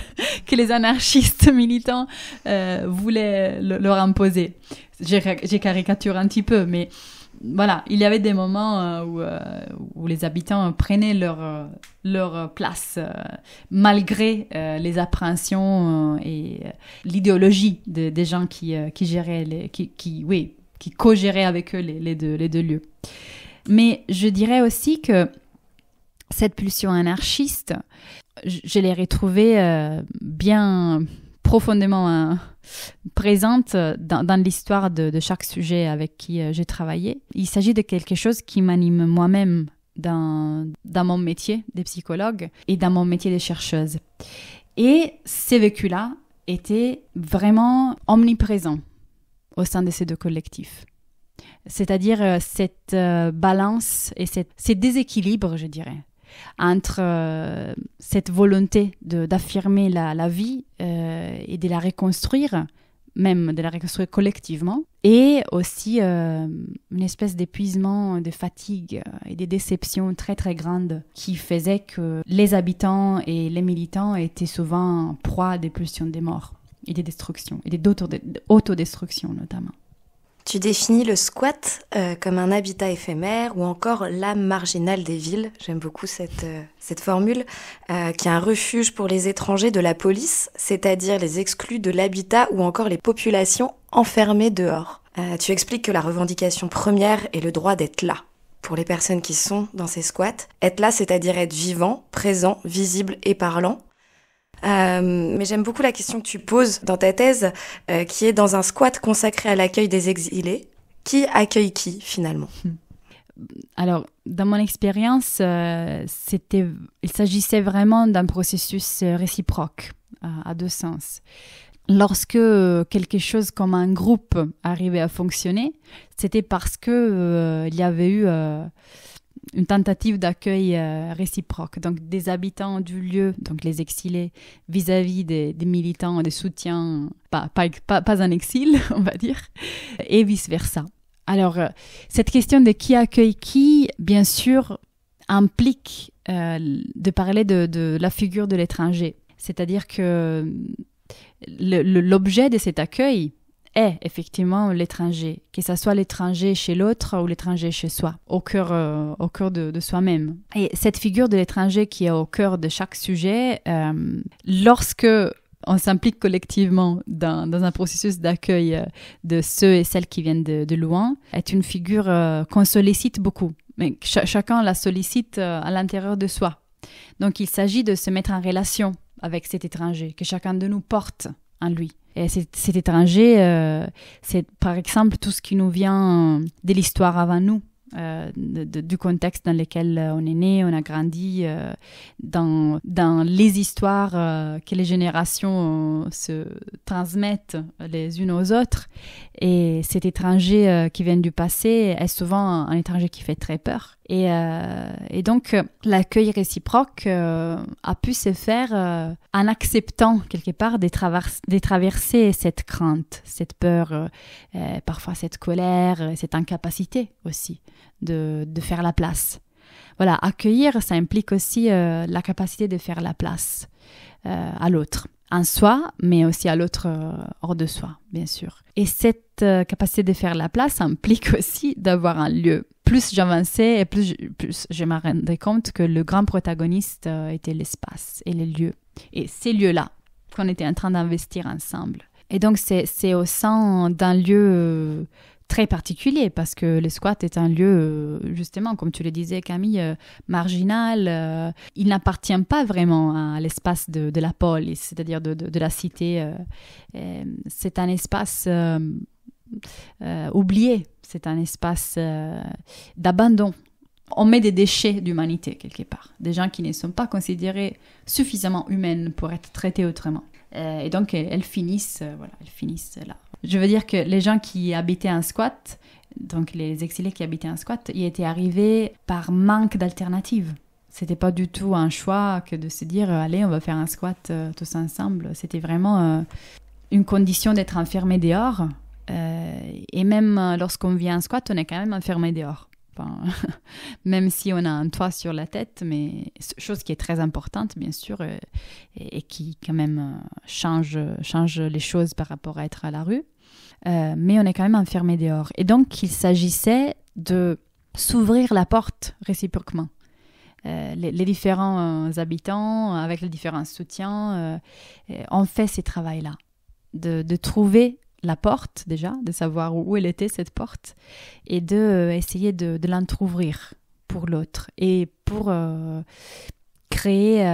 que les anarchistes militants voulaient leur imposer. J'ai caricaturé un petit peu, mais voilà, il y avait des moments où les habitants prenaient leur place malgré les appréhensions et l'idéologie des gens qui géraient, qui co-géraient avec eux les deux lieux. Mais je dirais aussi que cette pulsion anarchiste, je l'ai retrouvée bien profondément présente dans l'histoire de chaque sujet avec qui j'ai travaillé. Il s'agit de quelque chose qui m'anime moi-même dans mon métier de psychologue et dans mon métier de chercheuse. Et ces vécus-là étaient vraiment omniprésents au sein de ces deux collectifs. C'est-à-dire cette balance et ces déséquilibres, je dirais, entre cette volonté d'affirmer la vie et de la reconstruire, même de la reconstruire collectivement, et aussi une espèce d'épuisement, de fatigue et de déception très très grande qui faisait que les habitants et les militants étaient souvent proies des pulsions des morts et des destructions, et d'autodestruction notamment. Tu définis le squat comme un habitat éphémère ou encore l'âme marginale des villes, j'aime beaucoup cette formule, qui est un refuge pour les étrangers de la police, c'est-à-dire les exclus de l'habitat ou encore les populations enfermées dehors. Tu expliques que la revendication première est le droit d'être là. Pour les personnes qui sont dans ces squats, être là, c'est-à-dire être vivant, présent, visible et parlant. Mais j'aime beaucoup la question que tu poses dans ta thèse, qui est dans un squat consacré à l'accueil des exilés. Qui accueille qui, finalement ? Alors, dans mon expérience, il s'agissait vraiment d'un processus réciproque, à deux sens. Lorsque quelque chose comme un groupe arrivait à fonctionner, c'était parce que il y avait eu une tentative d'accueil réciproque. Donc, des habitants du lieu, donc les exilés, vis-à-vis des militants, des soutiens, pas en exil, on va dire, et vice-versa. Alors, cette question de qui accueille qui, bien sûr, implique de parler de la figure de l'étranger. C'est-à-dire que l'objet de cet accueil est effectivement l'étranger, que ce soit l'étranger chez l'autre ou l'étranger chez soi, au cœur de soi-même. Et cette figure de l'étranger qui est au cœur de chaque sujet, lorsque on s'implique collectivement dans un processus d'accueil de ceux et celles qui viennent de loin, est une figure qu'on sollicite beaucoup. Mais chacun la sollicite à l'intérieur de soi. Donc il s'agit de se mettre en relation avec cet étranger, que chacun de nous porte en lui. Et cet étranger, c'est par exemple tout ce qui nous vient de l'histoire avant nous, du contexte dans lequel on est né, on a grandi, dans les histoires que les générations se transmettent les unes aux autres. Et cet étranger qui vient du passé est souvent un étranger qui fait très peur. Et donc, l'accueil réciproque a pu se faire en acceptant quelque part de traverser cette crainte, cette peur, parfois cette colère, cette incapacité aussi de faire la place. Voilà, accueillir, ça implique aussi la capacité de faire la place à l'autre, en soi, mais aussi à l'autre hors de soi, bien sûr. Et cette capacité de faire la place implique aussi d'avoir un lieu. Plus j'avançais et plus je me rendais compte que le grand protagoniste était l'espace et les lieux. Et ces lieux-là qu'on était en train d'investir ensemble. Et donc c'est au sein d'un lieu très particulier, parce que le squat est un lieu, justement, comme tu le disais Camille, marginal. Il n'appartient pas vraiment à l'espace de la police, c'est-à-dire de la cité. C'est un espace oublié, c'est un espace d'abandon. On met des déchets d'humanité quelque part, des gens qui ne sont pas considérés suffisamment humaines pour être traités autrement. Et donc elles finissent là. Je veux dire que les gens qui habitaient un squat, donc les exilés qui habitaient un squat, y étaient arrivés par manque d'alternatives. C'était pas du tout un choix que de se dire allez, on va faire un squat tous ensemble. C'était vraiment une condition d'être enfermé dehors. Et même lorsqu'on vit un squat, on est quand même enfermé dehors. Enfin, même si on a un toit sur la tête, mais chose qui est très importante, bien sûr, et qui quand même change les choses par rapport à être à la rue. Mais on est quand même enfermé dehors. Et donc, il s'agissait de s'ouvrir la porte réciproquement. Les différents habitants, avec les différents soutiens, ont fait ces travails-là, de trouver la porte déjà, de savoir où elle était cette porte, et d'essayer de l'entrouvrir pour l'autre et pour créer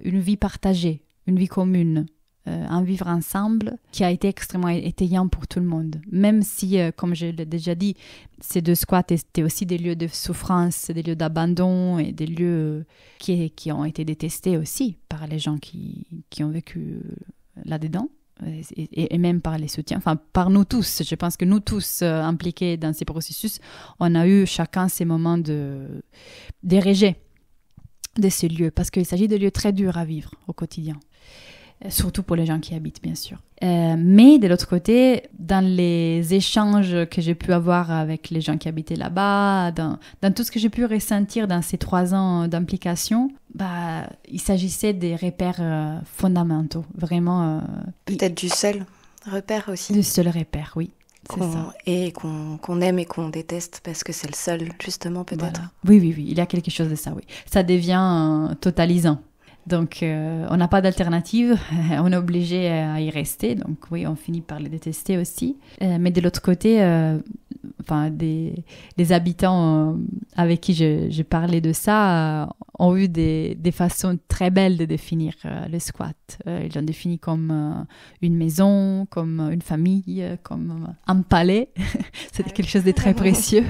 une vie partagée, une vie commune, un vivre ensemble qui a été extrêmement étayant pour tout le monde. Même si, comme je l'ai déjà dit, ces deux squats étaient aussi des lieux de souffrance, des lieux d'abandon et des lieux qui ont été détestés aussi par les gens qui ont vécu là-dedans. Et même par les soutiens, enfin par nous tous. Je pense que nous tous impliqués dans ces processus, on a eu chacun ces moments de rejet de ces lieux, parce qu'il s'agit de lieux très durs à vivre au quotidien, surtout pour les gens qui y habitent, bien sûr. Mais de l'autre côté, dans les échanges que j'ai pu avoir avec les gens qui habitaient là-bas, dans tout ce que j'ai pu ressentir dans ces 3 ans d'implication, il s'agissait des repères fondamentaux, vraiment. Peut-être du seul repère aussi. Du seul repère, oui. C'est ça. Et qu'on aime et qu'on déteste parce que c'est le seul, justement, peut-être. Voilà. Oui, il y a quelque chose de ça, oui. Ça devient totalisant. Donc, on n'a pas d'alternative, on est obligé à y rester. Donc, oui, on finit par les détester aussi. Mais de l'autre côté, des habitants avec qui j'ai parlé de ça ont eu des façons très belles de définir le squat. Ils l'ont défini comme une maison, comme une famille, comme un palais. C'était quelque chose de très précieux.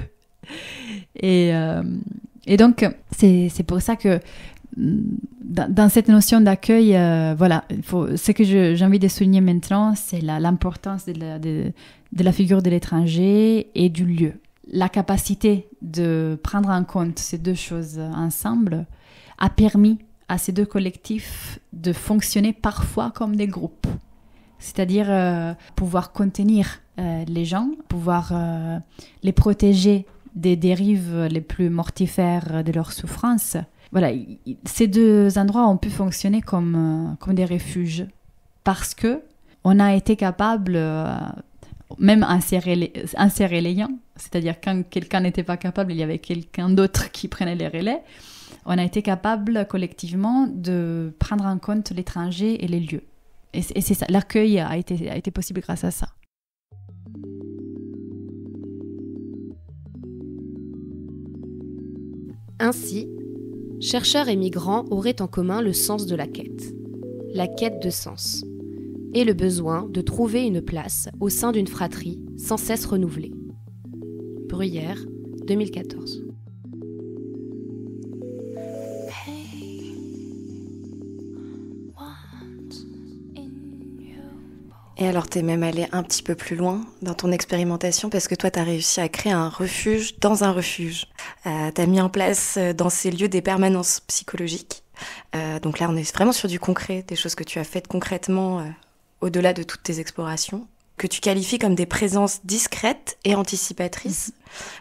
Et donc, c'est pour ça que dans cette notion d'accueil, ce que j'ai envie de souligner maintenant, c'est l'importance de la figure de l'étranger et du lieu. La capacité de prendre en compte ces deux choses ensemble a permis à ces deux collectifs de fonctionner parfois comme des groupes. C'est-à-dire pouvoir contenir les gens, pouvoir les protéger des dérives les plus mortifères de leur souffrance. Voilà, ces deux endroits ont pu fonctionner comme des refuges parce que on a été capable, même insérer les liens, c'est-à-dire quand quelqu'un n'était pas capable, il y avait quelqu'un d'autre qui prenait les relais. On a été capable collectivement de prendre en compte l'étranger et les lieux. Et c'est ça, l'accueil a été possible grâce à ça. Ainsi, chercheurs et migrants auraient en commun le sens de la quête de sens, et le besoin de trouver une place au sein d'une fratrie sans cesse renouvelée. Bruyère, 2014. Et alors, t'es même allé un petit peu plus loin dans ton expérimentation parce que toi, t'as réussi à créer un refuge dans un refuge. T'as mis en place dans ces lieux des permanences psychologiques. Donc là, on est vraiment sur du concret, des choses que tu as faites concrètement au-delà de toutes tes explorations, que tu qualifies comme des présences discrètes et anticipatrices.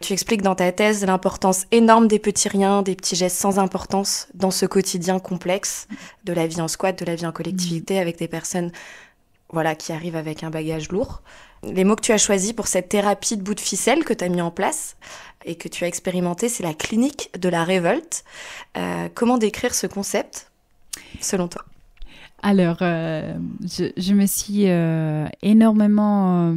Tu expliques dans ta thèse l'importance énorme des petits riens, des petits gestes sans importance dans ce quotidien complexe de la vie en squat, de la vie en collectivité avec des personnes qui arrivent avec un bagage lourd. Les mots que tu as choisis pour cette thérapie de bout de ficelle que tu as mis en place et que tu as expérimenté, c'est la clinique de la révolte. Comment décrire ce concept, selon toi ? Alors, je me suis énormément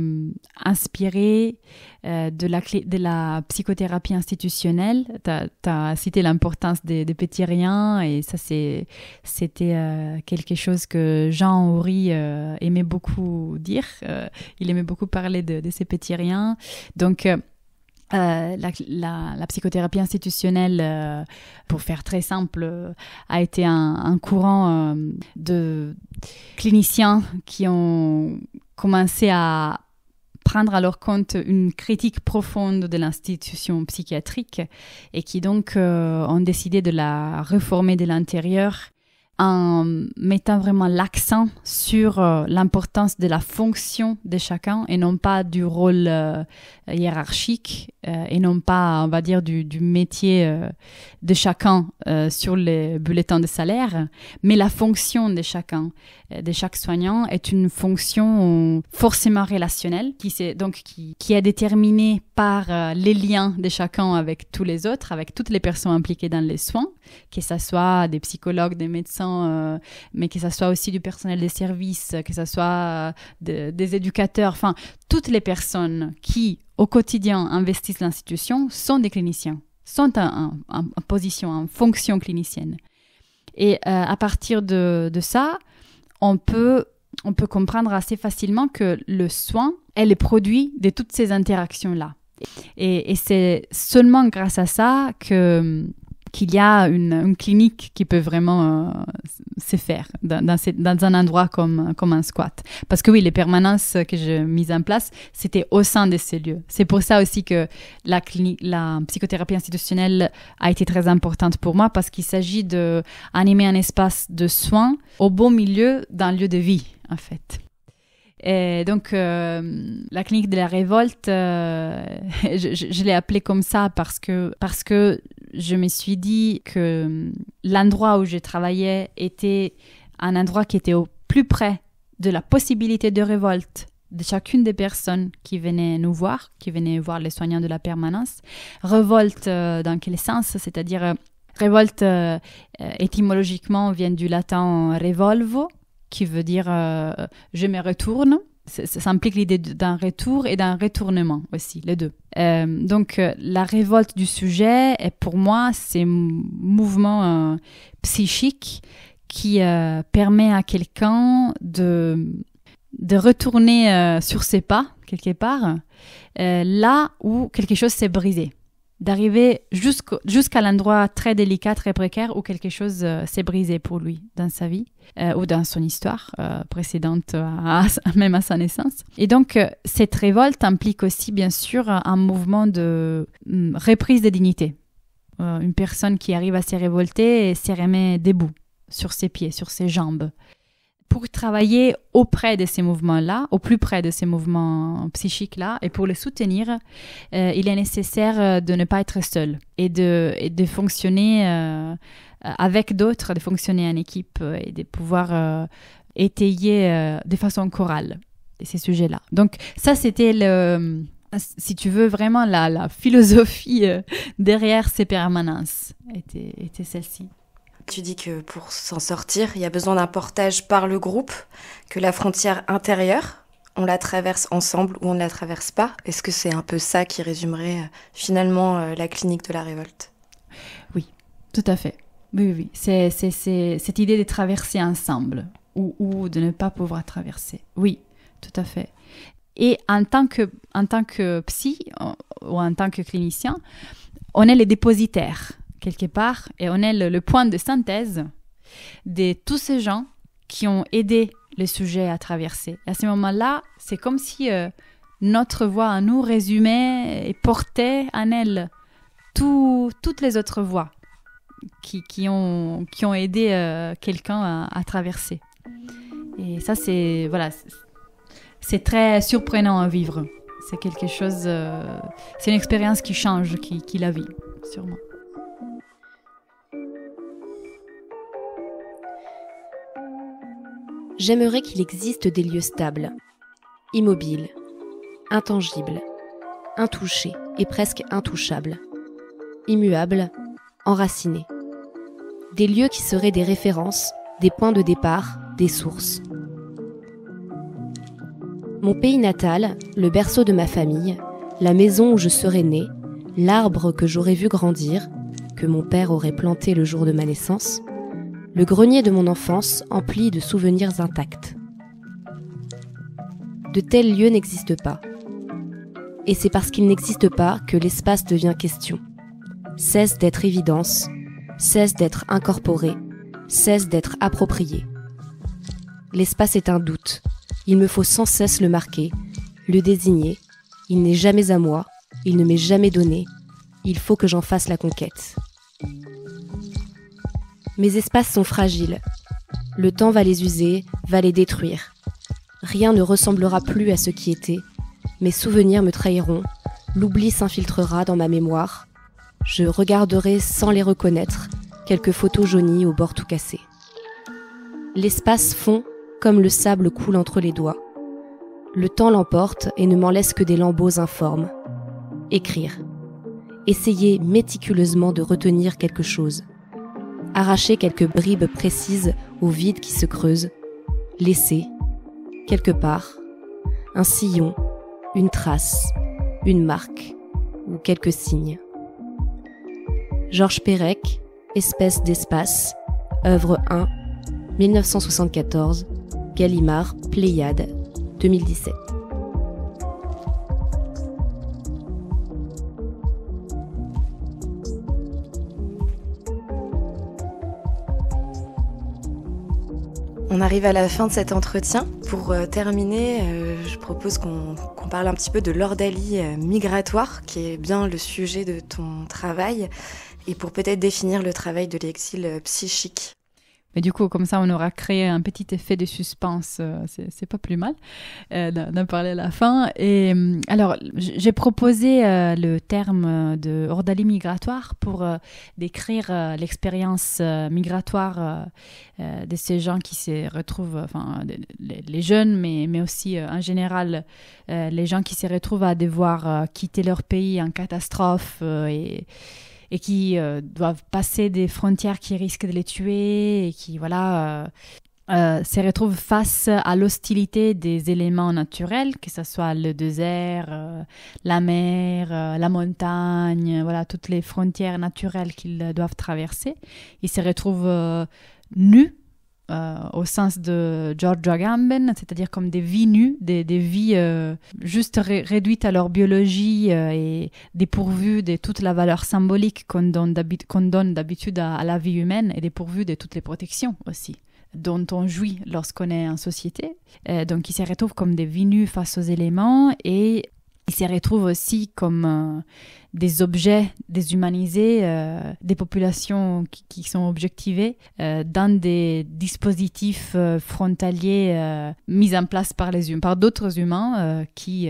inspirée de la psychothérapie institutionnelle. Tu as cité l'importance des petits riens et ça, c'était quelque chose que Jean Houry aimait beaucoup dire. Il aimait beaucoup parler de ces petits riens. Donc, la psychothérapie institutionnelle, pour faire très simple, a été un courant de cliniciens qui ont commencé à prendre à leur compte une critique profonde de l'institution psychiatrique et qui donc ont décidé de la réformer de l'intérieur en mettant vraiment l'accent sur l'importance de la fonction de chacun et non pas du rôle hiérarchique et non pas, on va dire, du métier de chacun sur les bulletins de salaire, mais la fonction de chacun, de chaque soignant est une fonction forcément relationnelle qui est déterminée par les liens de chacun avec tous les autres, avec toutes les personnes impliquées dans les soins, que ce soit des psychologues, des médecins, mais que ce soit aussi du personnel des services, que ce soit des éducateurs, enfin, toutes les personnes qui, au quotidien, investissent l'institution sont des cliniciens, sont en position, en fonction clinicienne. Et à partir de ça, on peut comprendre assez facilement que le soin est le produit de toutes ces interactions-là. Et c'est seulement grâce à ça qu'il y a une clinique qui peut vraiment se faire dans un endroit comme un squat. Parce que oui, les permanences que j'ai mises en place, c'était au sein de ces lieux. C'est pour ça aussi que la psychothérapie institutionnelle a été très importante pour moi parce qu'il s'agit d'animer un espace de soins au bon milieu d'un lieu de vie, en fait. Et donc, la clinique de la révolte, je l'ai appelée comme ça parce que je me suis dit que l'endroit où je travaillais était un endroit qui était au plus près de la possibilité de révolte de chacune des personnes qui venaient nous voir, qui venaient voir les soignants de la permanence. Révolte dans quel sens ? C'est-à-dire Révolte, étymologiquement, vient du latin revolvo, qui veut dire je me retourne. Ça implique l'idée d'un retour et d'un retournement aussi, les deux. Donc, la révolte du sujet, pour moi, c'est un mouvement psychique qui permet à quelqu'un de retourner sur ses pas, quelque part, là où quelque chose s'est brisé. D'arriver jusqu'à l'endroit très délicat, très précaire, où quelque chose s'est brisé pour lui dans sa vie ou dans son histoire précédente, même à sa naissance. Et donc, cette révolte implique aussi, bien sûr, un mouvement de reprise de dignité. Une personne qui arrive à se révolter et se remet debout, sur ses pieds, sur ses jambes. Pour travailler auprès de ces mouvements-là, au plus près de ces mouvements psychiques-là, et pour les soutenir, il est nécessaire de ne pas être seul et de fonctionner avec d'autres, de fonctionner en équipe et de pouvoir étayer de façon chorale ces sujets-là. Donc ça, c'était si tu veux, vraiment la philosophie derrière ces permanences était celle-ci. Tu dis que pour s'en sortir, il y a besoin d'un portage par le groupe, que la frontière intérieure, on la traverse ensemble ou on ne la traverse pas. Est-ce que c'est un peu ça qui résumerait finalement la clinique de la révolte ? Oui, tout à fait. Oui. C'est cette idée de traverser ensemble ou de ne pas pouvoir traverser. Oui, tout à fait. Et en tant que psy ou en tant que clinicien, on est les dépositaires quelque part, et on est le point de synthèse de tous ces gens qui ont aidé le sujet à traverser. Et à ce moment-là, c'est comme si notre voix à nous résumait et portait en elle toutes les autres voix qui ont aidé quelqu'un à traverser. Et ça, c'est très surprenant à vivre. C'est quelque chose, c'est une expérience qui change, qui la vit, sûrement. J'aimerais qu'il existe des lieux stables, immobiles, intangibles, intouchés et presque intouchables, immuables, enracinés. Des lieux qui seraient des références, des points de départ, des sources. Mon pays natal, le berceau de ma famille, la maison où je serais née, l'arbre que j'aurais vu grandir, que mon père aurait planté le jour de ma naissance, le grenier de mon enfance empli de souvenirs intacts. De tels lieux n'existent pas. Et c'est parce qu'ils n'existent pas que l'espace devient question. Cesse d'être évidence, cesse d'être incorporé, cesse d'être approprié. L'espace est un doute. Il me faut sans cesse le marquer, le désigner. Il n'est jamais à moi, il ne m'est jamais donné. Il faut que j'en fasse la conquête. Mes espaces sont fragiles. Le temps va les user, va les détruire. Rien ne ressemblera plus à ce qui était. Mes souvenirs me trahiront. L'oubli s'infiltrera dans ma mémoire. Je regarderai sans les reconnaître quelques photos jaunies au bord tout cassé. L'espace fond comme le sable coule entre les doigts. Le temps l'emporte et ne m'en laisse que des lambeaux informes. Écrire. Essayer méticuleusement de retenir quelque chose. Arracher quelques bribes précises au vide qui se creuse, laisser, quelque part, un sillon, une trace, une marque ou quelques signes. Georges Perec, Espèce d'espace, œuvre 1, 1974, Gallimard, Pléiade, 2017. On arrive à la fin de cet entretien. Pour terminer, je propose qu'on parle un petit peu de l'ordalie migratoire, qui est bien le sujet de ton travail, et pour peut-être définir le travail de l'exil psychique. Mais du coup, comme ça, on aura créé un petit effet de suspense. C'est pas plus mal d'en parler à la fin. Et alors, j'ai proposé le terme de ordalie migratoire pour décrire l'expérience migratoire de ces gens qui se retrouvent, enfin, les jeunes, mais aussi en général les gens qui se retrouvent à devoir quitter leur pays en catastrophe et et qui doivent passer des frontières qui risquent de les tuer et qui se retrouvent face à l'hostilité des éléments naturels, que ce soit le désert, la mer, la montagne, toutes les frontières naturelles qu'ils doivent traverser. Ils se retrouvent nus, au sens de George Agamben, c'est-à-dire comme des vies nues, des vies juste réduites à leur biologie et dépourvues de toute la valeur symbolique qu'on donne d'habitude à la vie humaine et dépourvues de toutes les protections aussi dont on jouit lorsqu'on est en société. Donc ils se retrouvent comme des vies nues face aux éléments et ils se retrouvent aussi comme des objets déshumanisés, des populations qui sont objectivées dans des dispositifs frontaliers mis en place par d'autres humains qui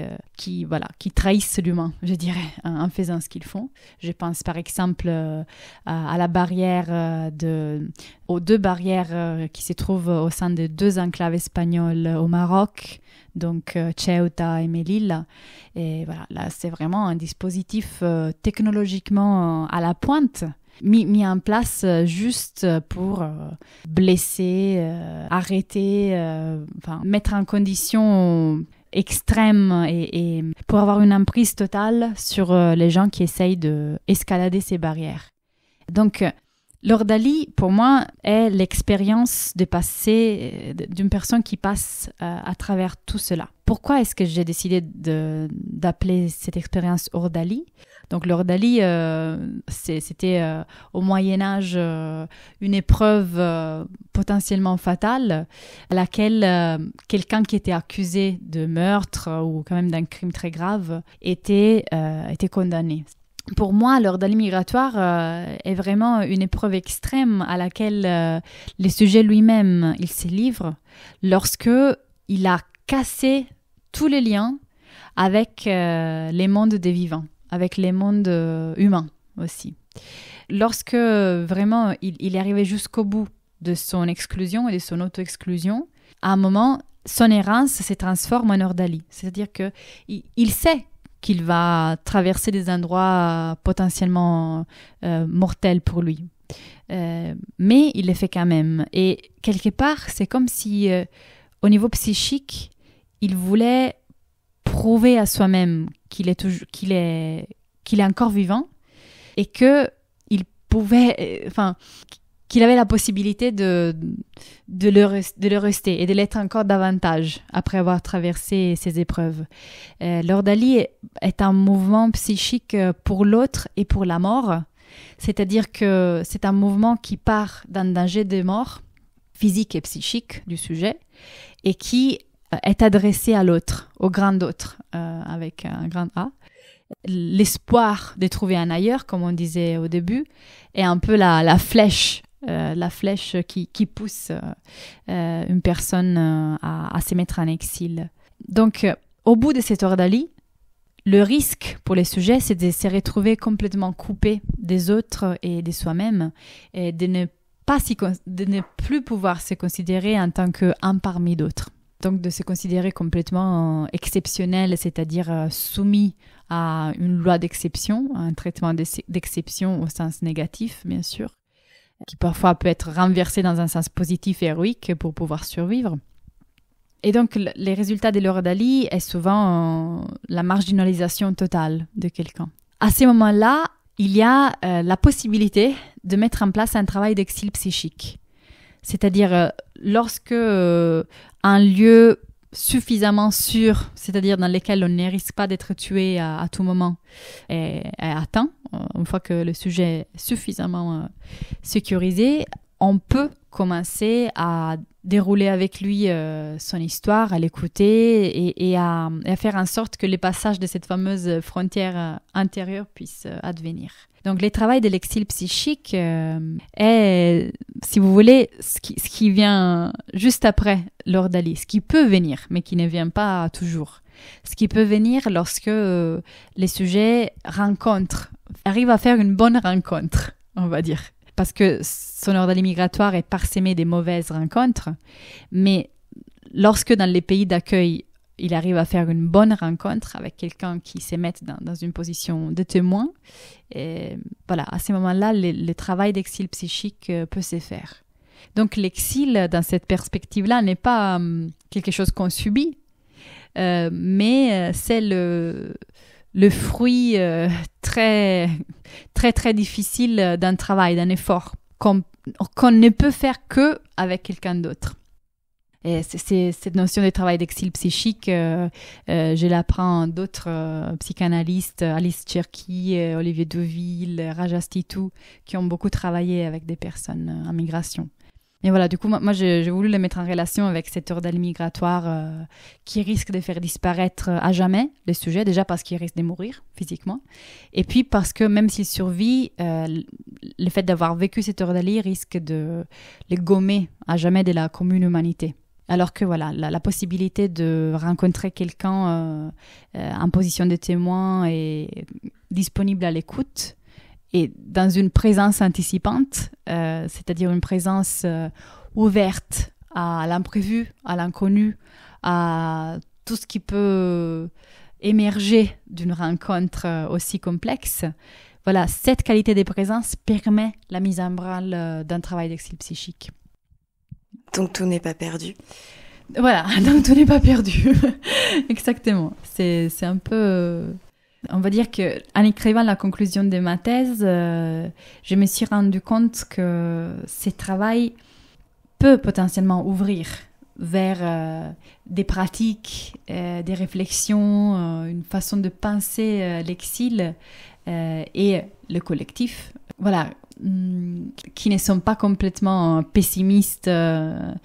trahissent l'humain, je dirais, en faisant ce qu'ils font. Je pense par exemple à la barrière aux 2 barrières qui se trouvent au sein de 2 enclaves espagnoles au Maroc, donc Ceuta et Melilla. Et là c'est vraiment un dispositif technologiquement à la pointe, mis en place juste pour blesser, arrêter, mettre en condition extrême et pour avoir une emprise totale sur les gens qui essayent d'escalader ces barrières. Donc, l'ordalie, pour moi, est l'expérience d'une personne qui passe à travers tout cela. Pourquoi est-ce que j'ai décidé d'appeler cette expérience ordalie ? Donc l'ordalie, c'était au Moyen-Âge une épreuve potentiellement fatale à laquelle quelqu'un qui était accusé de meurtre ou quand même d'un crime très grave était condamné. Pour moi, l'ordalie migratoire est vraiment une épreuve extrême à laquelle le sujet lui-même il se livre lorsque il a cassé tous les liens avec les mondes des vivants, avec les mondes humains aussi. Lorsque vraiment il est arrivé jusqu'au bout de son exclusion et de son auto-exclusion, à un moment, son errance se transforme en ordalie. C'est-à-dire qu'il sait qu'il va traverser des endroits potentiellement mortels pour lui. Mais il le fait quand même. Et quelque part, c'est comme si, au niveau psychique, il voulait prouver à soi-même qu'il est encore vivant et qu'il pouvait, qu'il avait la possibilité de le rester et de l'être encore davantage après avoir traversé ces épreuves. L'ordalie est un mouvement psychique pour l'autre et pour la mort, c'est-à-dire que c'est un mouvement qui part d'un danger de mort physique et psychique du sujet et qui est adressé à l'autre, au grand autre, avec un grand A. L'espoir de trouver un ailleurs, comme on disait au début, est un peu la flèche qui pousse une personne à se mettre en exil. Donc, au bout de cette ordalie, le risque pour les sujets, c'est de se retrouver complètement coupé des autres et de soi-même, et de ne plus pouvoir se considérer en tant qu'un parmi d'autres. Donc, de se considérer complètement exceptionnel, c'est-à-dire soumis à une loi d'exception, à un traitement d'exception au sens négatif, bien sûr, qui parfois peut être renversé dans un sens positif et héroïque pour pouvoir survivre. Et donc, les résultats de l'ordalie est souvent la marginalisation totale de quelqu'un. À ces moments-là, il y a la possibilité de mettre en place un travail d'exil psychique. C'est-à-dire, lorsque un lieu suffisamment sûr, c'est-à-dire dans lequel on ne risque pas d'être tué à tout moment, est atteint, une fois que le sujet est suffisamment sécurisé, on peut commencer à dérouler avec lui son histoire, à l'écouter et à faire en sorte que les passages de cette fameuse frontière intérieure puissent advenir. Donc, le travail de l'exil psychique est, si vous voulez, ce qui vient juste après l'ordalie, ce qui peut venir, mais qui ne vient pas toujours. Ce qui peut venir lorsque les sujets arrivent à faire une bonne rencontre, on va dire. Parce que son ordalie migratoire est parsemée des mauvaises rencontres, mais lorsque dans les pays d'accueil, il arrive à faire une bonne rencontre avec quelqu'un qui se met dans une position de témoin. Et voilà, à ce moment-là, le travail d'exil psychique peut se faire. Donc l'exil, dans cette perspective-là, n'est pas quelque chose qu'on subit, mais c'est le fruit très, très, très difficile d'un travail, d'un effort qu'on ne peut faire qu'avec quelqu'un d'autre. Et cette notion de travail d'exil psychique, je l'apprends d'autres psychanalystes, Alice Cherki, Olivier Deauville, Rajas Titou, qui ont beaucoup travaillé avec des personnes en migration. Et voilà, du coup, moi j'ai voulu les mettre en relation avec cet ordre migratoire qui risque de faire disparaître à jamais les sujets, déjà parce qu'ils risquent de mourir physiquement, et puis parce que même s'ils survivent, le fait d'avoir vécu cet ordre risque de les gommer à jamais de la commune humanité. Alors que voilà, la possibilité de rencontrer quelqu'un en position de témoin et disponible à l'écoute, et dans une présence anticipante, c'est-à-dire une présence ouverte à l'imprévu, à l'inconnu, à tout ce qui peut émerger d'une rencontre aussi complexe. Voilà, cette qualité de présence permet la mise en branle d'un travail d'exil psychique. Donc tout n'est pas perdu. Voilà, donc tout n'est pas perdu. Exactement. C'est un peu... On va dire qu'en écrivant la conclusion de ma thèse, je me suis rendu compte que ce travail peut potentiellement ouvrir vers des pratiques, des réflexions, une façon de penser l'exil et le collectif. Voilà, qui ne sont pas complètement pessimistes,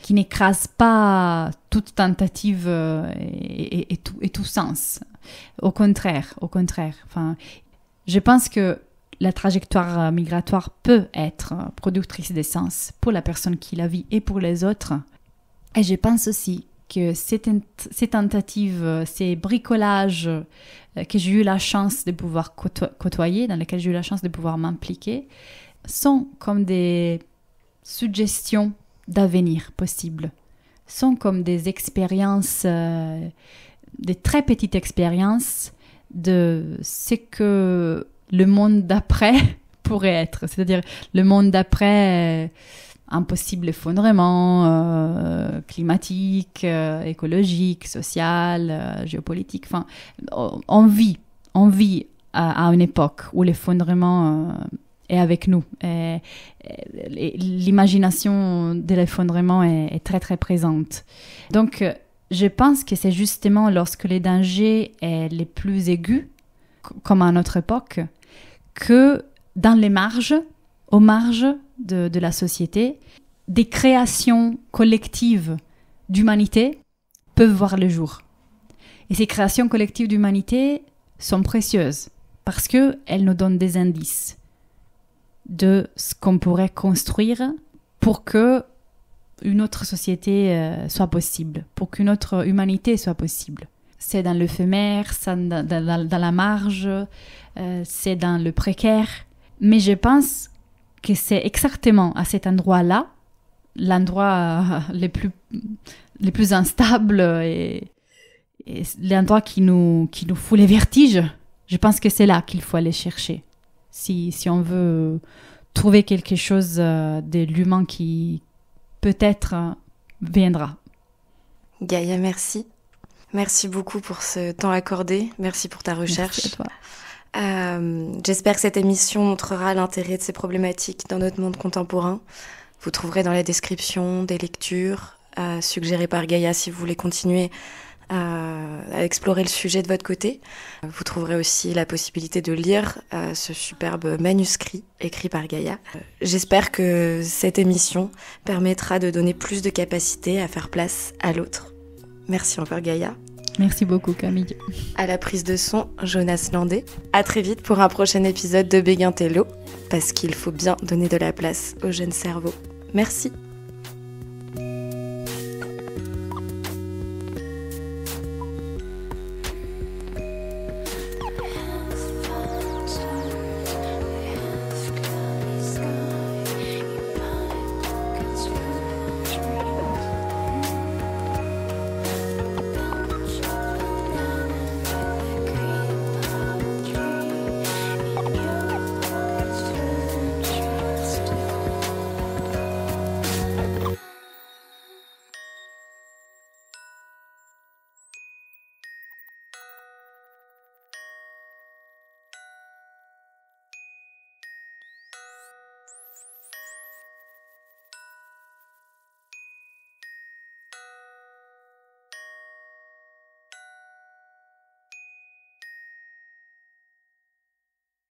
qui n'écrasent pas toute tentative et tout sens. Au contraire. Enfin, je pense que la trajectoire migratoire peut être productrice de sens pour la personne qui la vit et pour les autres. Et je pense aussi que ces tentatives, ces bricolages que j'ai eu la chance de pouvoir côtoyer, dans lesquels j'ai eu la chance de pouvoir m'impliquer, sont comme des suggestions d'avenir possible, sont comme des expériences, des très petites expériences de ce que le monde d'après pourrait être, c'est-à-dire le monde d'après un possible effondrement climatique, écologique, social, géopolitique. Enfin, on vit à une époque où l'effondrement est avec nous. Et l'imagination de l'effondrement est très très présente. Donc, je pense que c'est justement lorsque les dangers sont les plus aigus, comme à notre époque, que dans les marges, aux marges de la société, des créations collectives d'humanité peuvent voir le jour. Et ces créations collectives d'humanité sont précieuses parce qu'elles nous donnent des indices de ce qu'on pourrait construire pour que une autre société soit possible, pour qu'une autre humanité soit possible. C'est dans l'éphémère, c'est dans la marge, c'est dans le précaire. Mais je pense que c'est exactement à cet endroit-là, l'endroit le plus instable et l'endroit qui nous fout les vertiges. Je pense que c'est là qu'il faut aller chercher. Si on veut trouver quelque chose de l'humain qui peut-être viendra. Gaïa, merci. Merci beaucoup pour ce temps accordé. Merci pour ta recherche. Merci à toi. J'espère que cette émission montrera l'intérêt de ces problématiques dans notre monde contemporain. Vous trouverez dans la description des lectures suggérées par Gaïa si vous voulez continuer à explorer le sujet de votre côté. Vous trouverez aussi la possibilité de lire ce superbe manuscrit écrit par Gaïa. J'espère que cette émission permettra de donner plus de capacité à faire place à l'autre. Merci encore Gaïa. Merci beaucoup Camille. À la prise de son, Jonas Landé. À très vite pour un prochain épisode de Béguin Tello, parce qu'il faut bien donner de la place aux jeunes cerveaux. Merci.